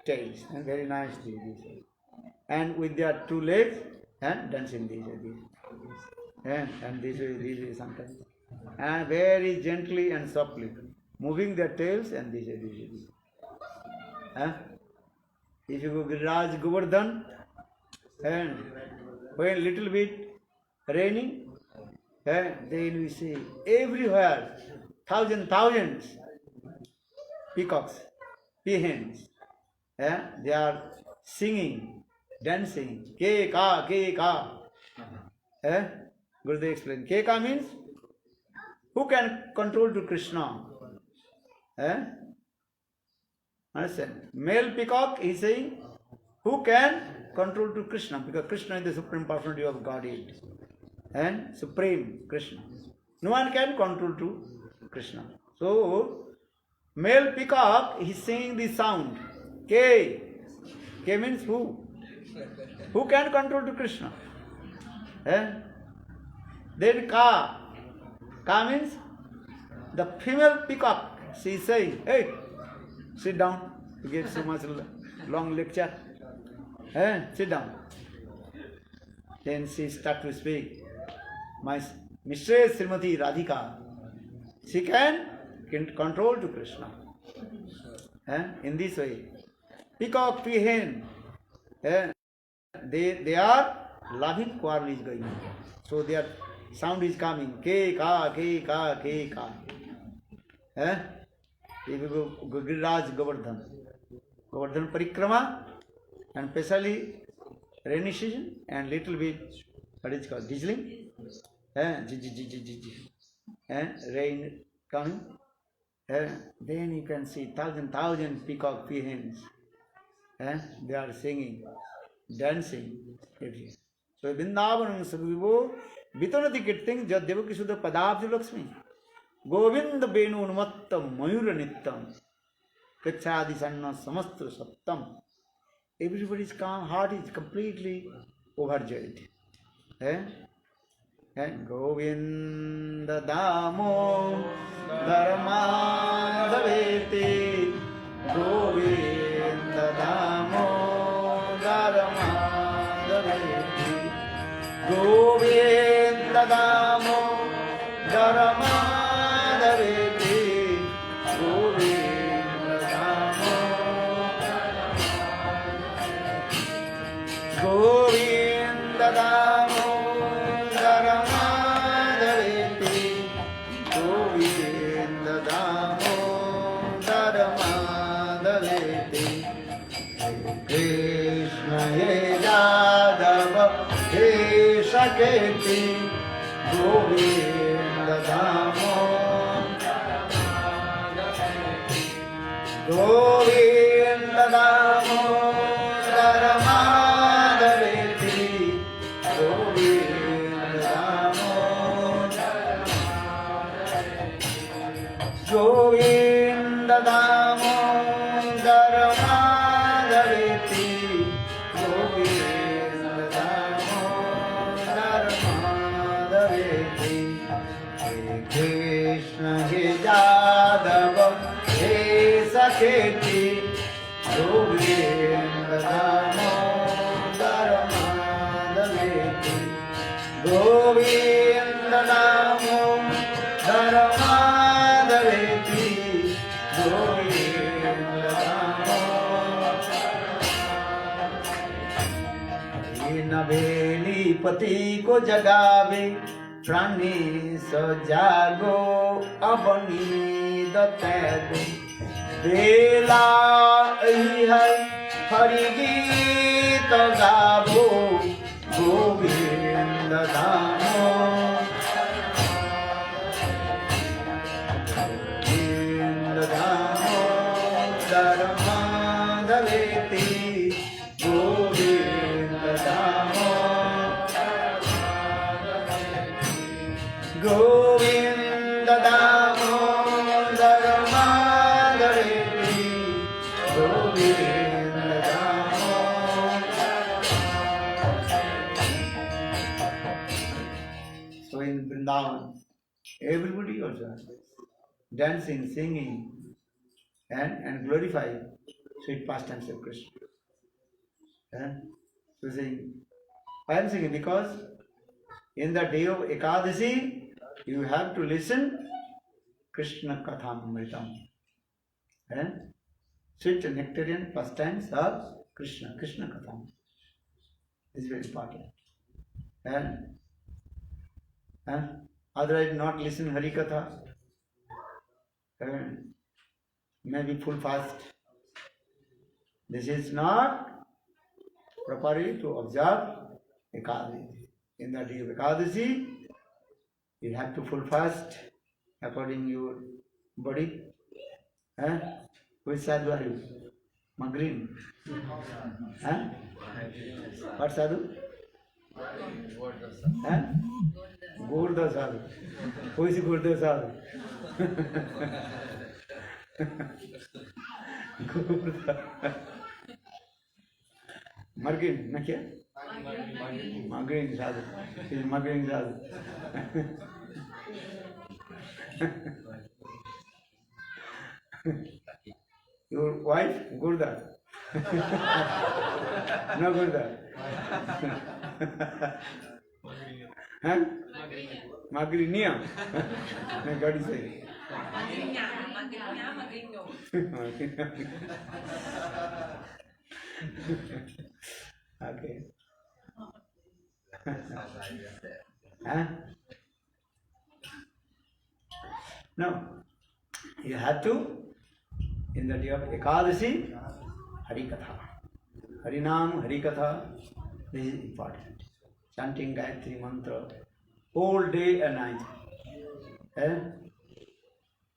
tails and very nicely. And with their two legs dancing this and this way sometimes. And very gently and softly moving their tails and this way. If you go Giriraj Govardhan and when little bit raining, then we see everywhere thousands peacocks, peahens. They are singing, dancing. Ke ka, ke ka. Gurudev explained. Ke ka means who can control to Krishna? Understand? Male peacock is saying who can control to Krishna, because Krishna is the supreme personality of Godhead and supreme Krishna. No one can control to Krishna. So male peacock is singing the sound. K. K means who? Who can control to Krishna? Then Ka. Ka means the female peacock. She is saying, hey, sit down. You gave so much long lecture. Sit down. Then she start to speak. My mistress Srimati Radhika, she can control to Krishna. In this way. Peacock, peahen, they are loving quarrel is going on. So their sound is coming. Ke ka, ke ka, ke ka. If you go Giriraj Govardhan Parikrama, and especially rainy season and little bit, what is called, drizzling, rain coming, then you can see thousand peacock peahens. They are singing, dancing. So Vrindavanam Sukhavivo Vitanati Kirting Jad Devaki Sudha Padabhu Lakshmi Govinda Benu Unmattam Mayura Nittam Kachadi Sanna Samastra Saptam. Everybody's calm, heart is completely overjoyed. Govinda Damo Dharmadaveti Govinda Damo Dharmadaveti Govinda Damo Dharmadaveti Govinda Damo Govinda Damo Dharmadaveti Govinda Damo Dharmadaveti Krishna He Yadava He Saketi Govinda Damo Govinda Damo Dharmadaveti Govinda Damo Govinda Damo Dharmadaveti Govinda Damo Dharmadaveti Krishna He Yadava He Saketi Govinda Damo Dharmadaveti Govinda Damo Dharmadaveti नभेली पति को जगावे प्राणी सजागो अब नींद त्यागो बेला यही है हरि गीत गावो Govind धामो Govind धामो धर्माधवेति Govind धामो Govind धामो धर्माधवेति Govind धामो. So in Vrindavan, everybody also dancing, singing, and glorifying sweet pastimes of Krishna. And so saying, I am singing because in the day of Ekadasi, you have to listen Krishna Kathamritam. And sweet nectarian pastimes of Krishna, Krishna Katham. This is very important. And otherwise not listen Hari Katha, maybe full fast. This is not properly to observe Ekadasi. In the day of Ekadasi, you have to full fast according your body. Which sadhu are you? Magrin? What sadhu? Gurda sadhu. Who is Gurda sadhu? Gurda. Margin, na kya? Magrin sadhu. He is Magrin sadhu. Your wife, Gurda? No Gurda? Huh? Magrinia? May God say. Magrinho. Okay. Huh? No. You have to, in the day of Ekadasi, Hari Katha. Hari Nam, Hari Katha, this is important. Chanting Gayatri Mantra, whole day and night.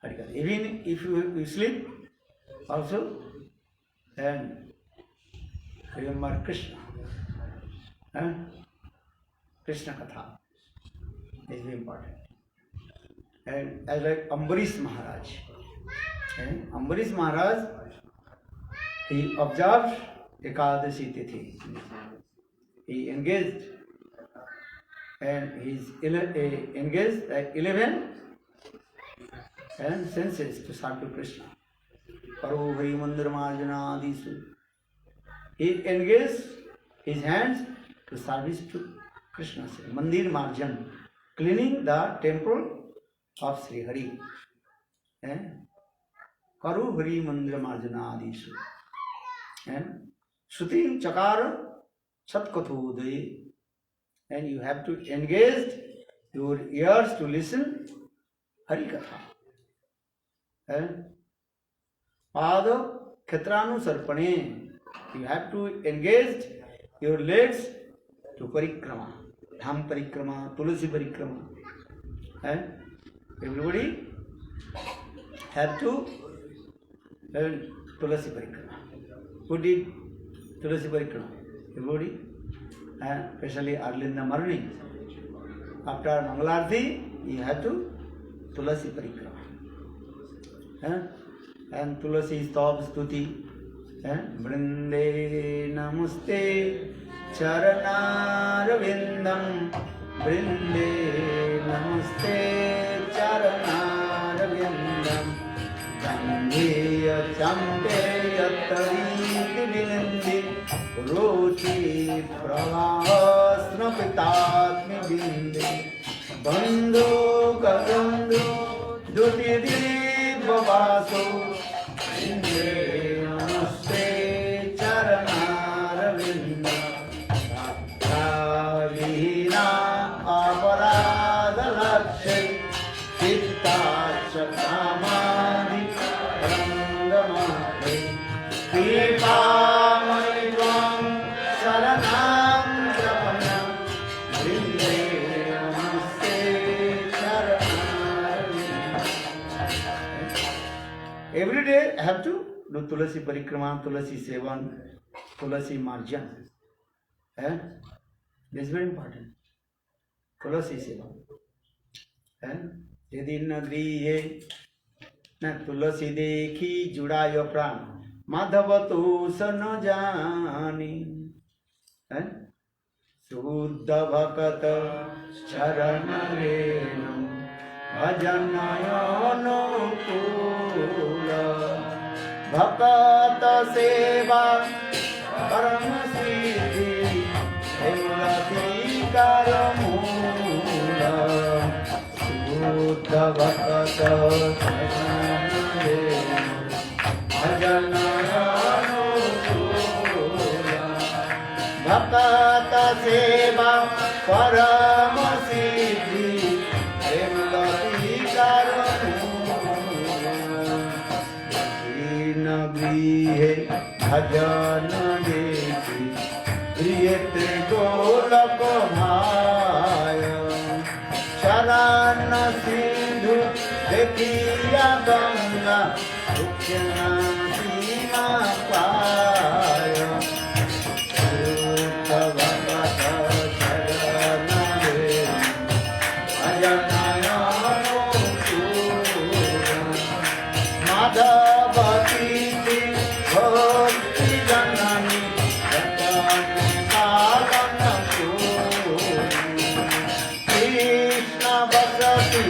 Hari Katha. Even if you sleep, also, then remember Krishna. Krishna Katha is very important. And as like Ambarish Maharaj. Ambarish Maharaj, he observed Ekadasi Tithi. He engaged and he's engaged 11 and senses to serve to Krishna. Karo Hari Mandir Marjana Adisu. He engaged his hands to service to Krishna. Mandir Marjan, cleaning the temple of Sri Hari. Karu Hari Mandira Marjana Adisu. And Shruti Chakara Satkathu Udayi. And you have to engage your ears to listen Hari Katha. Pada Khetranu Sarpane. You have to engage your legs to Parikrama. Dham Parikrama, Tulasi Parikrama. Everybody have to learn Tulasi Parikrama. Who did Tulasi Parikrama? Everybody? Especially early in the morning. After Mangalarti, you have to Tulasi Parikrama. And Tulasi stops Stuti. Vrinde Namaste Charanarvindam. Vrinde Namaste Charanarvindam. Gandhiya Champeya Tariti Vinindi Ruchi Pravasna Pitatmi Vindi Bandhu Kadandhu Dutidi Babaso Vrinde Namaste Charanarvindam. तुलसी परिक्रमा, तुलसी seven, तुलसी मार्जन है, this very important. Tulsi seven है, यदि न गृहे न तुलसी देखी जुड़ायो प्राण, माधव तो सन जानी है। शुद्ध भक्त चरण रेणु भजन अनुकूल, भक्त सेवा परम सिद्धि मूलाधिकार मूल। शुद्ध भक्त चरण रेणु भजन अनुकूल, भक्त सेवा परम सिद्धि मूलाधिकार मूल। दीन गृहे भजन देखी प्रियते गोलक भाय, शरण सिंधु देखिया गंगा दुखना सीमा पाय। शुद्ध भगत शरण रेणु भजन अनुकूल, माधव कीर्ति भक्ति जननी रतन पालन पूरी। कृष्ण बसती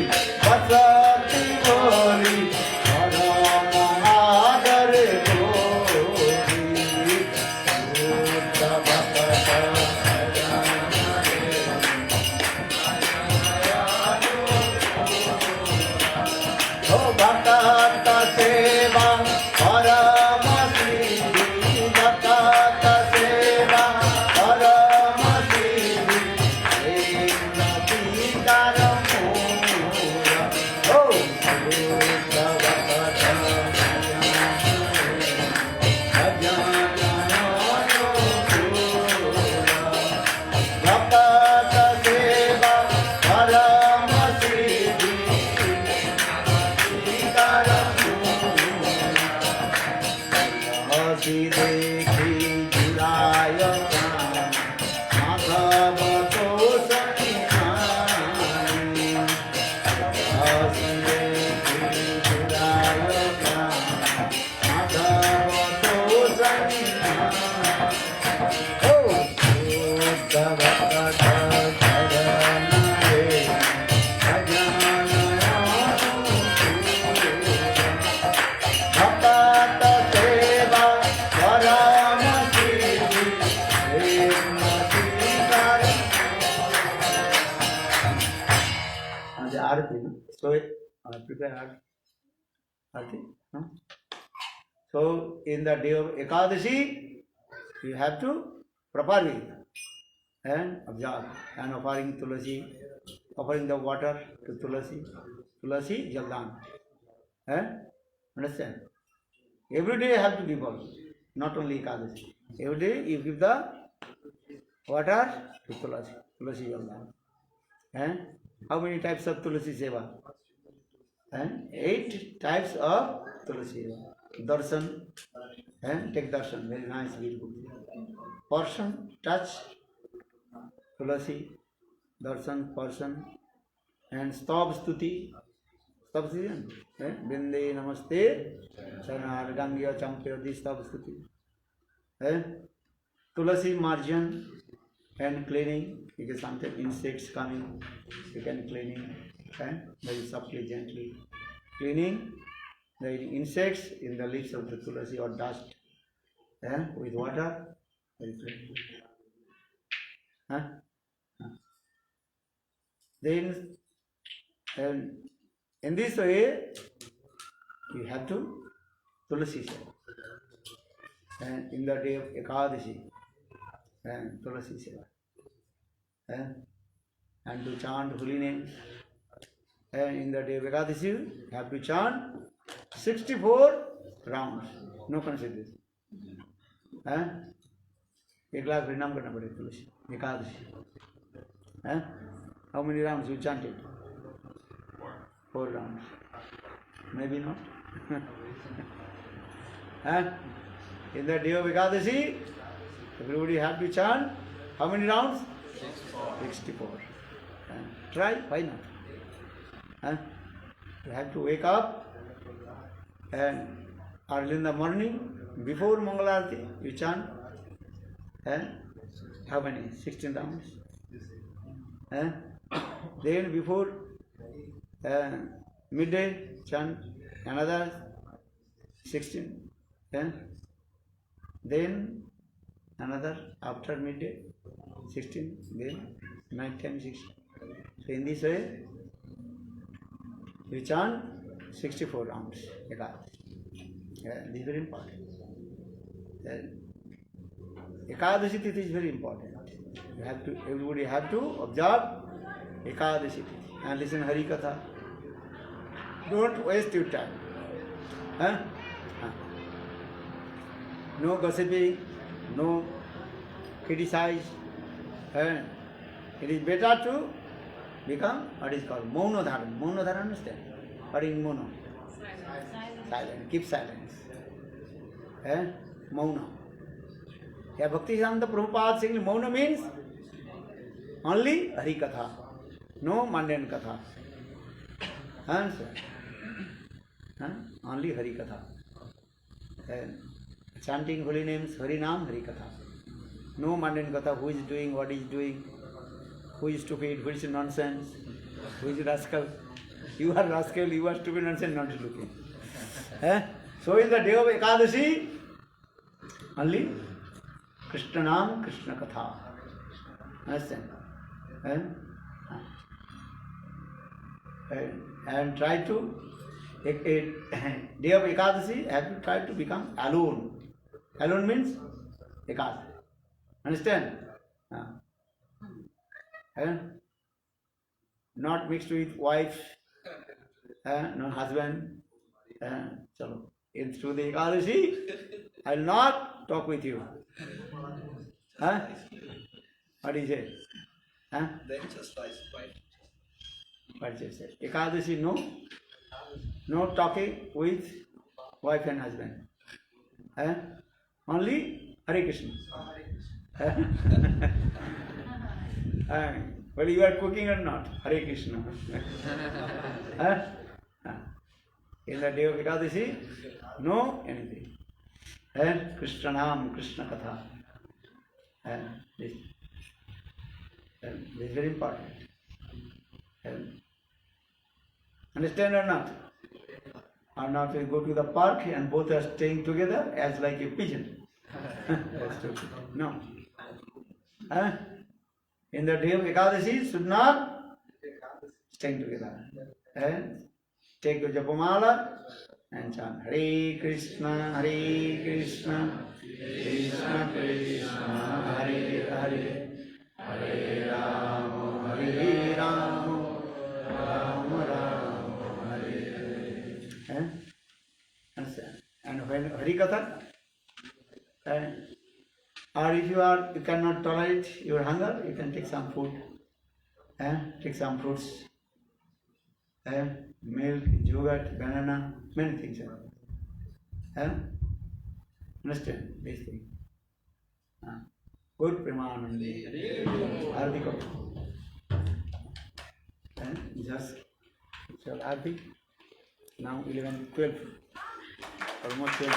बसती बोली परम आदर गोरी। शुद्ध भक्त ओ भक्त सेवा परम सिद्धि, भक्त सेवा परम सिद्धि मूलाधिकार मूल। ओ शुद्ध भक्त भजन अनुकूल, भक्त सेवा परम सिद्धि हसी देखी जुड़ाय प्राण, माधव तो सन्निधानी। हसी देखी जुड़ाय प्राण, माधव तो सन्निधानी। ओ शुद्ध भक्त चरण रेणु भजन अनुकूल, भक्त सेवा परम सिद्धि मूलाधिकार। the arati, so prepare arati. So in the day of Ekadashi, you have to properly and observe and offering tulasi, offering the water to tulasi, tulasi jaldan. Understand? Every day you have to give also, not only Ekadashi. Every day you give the water to tulasi, tulasi jaldan. How many types of tulasi seva? 8 types of tulasi seva. Darshan, take darshan, very nice, beautiful. Portion, touch, tulasi, darshan, portion, and stab stuti. Stab stuti, binde namaste, chanar gangya champya, this stab stuti. Tulasi marjan and cleaning, because sometimes insects coming, you can cleaning, very softly, gently. Cleaning the insects in the leaves of the tulasi or dust with water, very clean. Then, in this way, you have to tulasi seva. And in the day of Ekadashi, tulasi seva. And to chant holy names. And in the day of Ekadashi, you have to chant 64 rounds. No consideration. 1 lakh pranam karna padega tulasi. Ekadashi. How many rounds you chanted? 4 rounds. Maybe not. And in the day of Ekadashi, everybody have to chant how many rounds? 64. Try, why not? You have to wake up and early in the morning, before Mangalarati, you chant how many? 16 rounds. Then before midday, chant another 16. Then another after midday 16. Then night time 16. So in this way, you chant 64 rounds. This is very important. Ekadashi Tithi is very important. Everybody have to observe Ekadashi Tithi and listen Hari Katha. Don't waste your time. No gossiping, no criticize. It is better to become what is called Mauna Dharan. Mauna Dharan, understand? What is Mauna? Silent. Keep silence. Mauna. Yeah, Bhaktisiddhanta Prabhupada saying Mauna means only Hari Katha, no mundane Katha. Only Hari Katha. Chanting holy names, Hari Nam, Hari Katha. No mundane Katha, who is doing, what is doing, who is stupid, who is nonsense, who is rascal. You are rascal, you are stupid, nonsense, not looking. So in the day of Ekadashi, only Krishna Nam, Krishna Katha. Understand? And try to, a day of Ekadashi, have to try to become alone. Alone means Ekadashi. Understand? Not mixed with wife, no husband. Chalo. Through the Ekadashi, I will not talk with you. What is it? Then just what is it? Ekadashi, no talking with wife and husband. Only Hare Krishna. Well, you are cooking or not? Hare Krishna. In the day of Ekadashi, no anything. Krishna Nam, Krishna Katha. This is very important. Understand or not? Or not, we go to the park and both are staying together as like a pigeon. No. In the day of Ekadashi, should not stay together. Take the Japamala and chant Hare Krishna, Krishna Krishna, Hare Hare, Hare Rama, Hare Rama, Rama Rama, Hare Hare. And when Hari Katha, or if you cannot tolerate your hunger, you can take some food, take some fruits, milk, yogurt, banana, many things. Understand this thing? Good Premanandi. Arti just so Arti. Now 11, 12. Almost 12.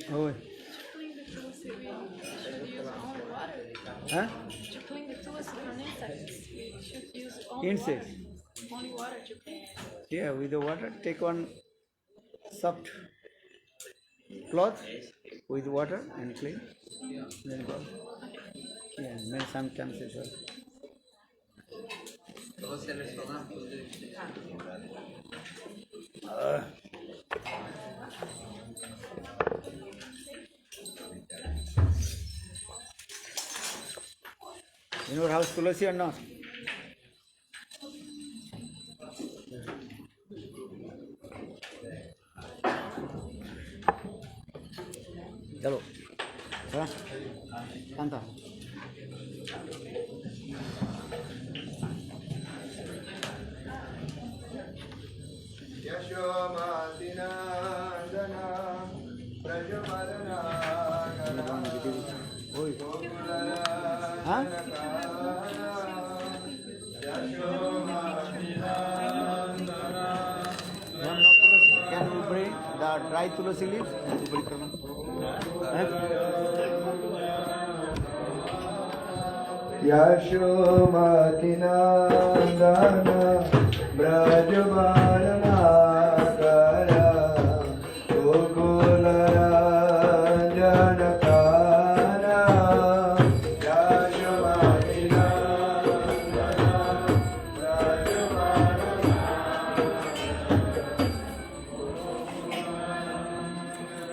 Oh. To clean the tulsi from insects, we should use only Insects. water. Only water to clean. Yeah, with the water, take one soft cloth with water and clean. Then go. Yeah, then sometimes it's well. In your house tulsi or not? Chalo. Can we bring the dry tulsi leaves? Yashomati Nandana Brajavana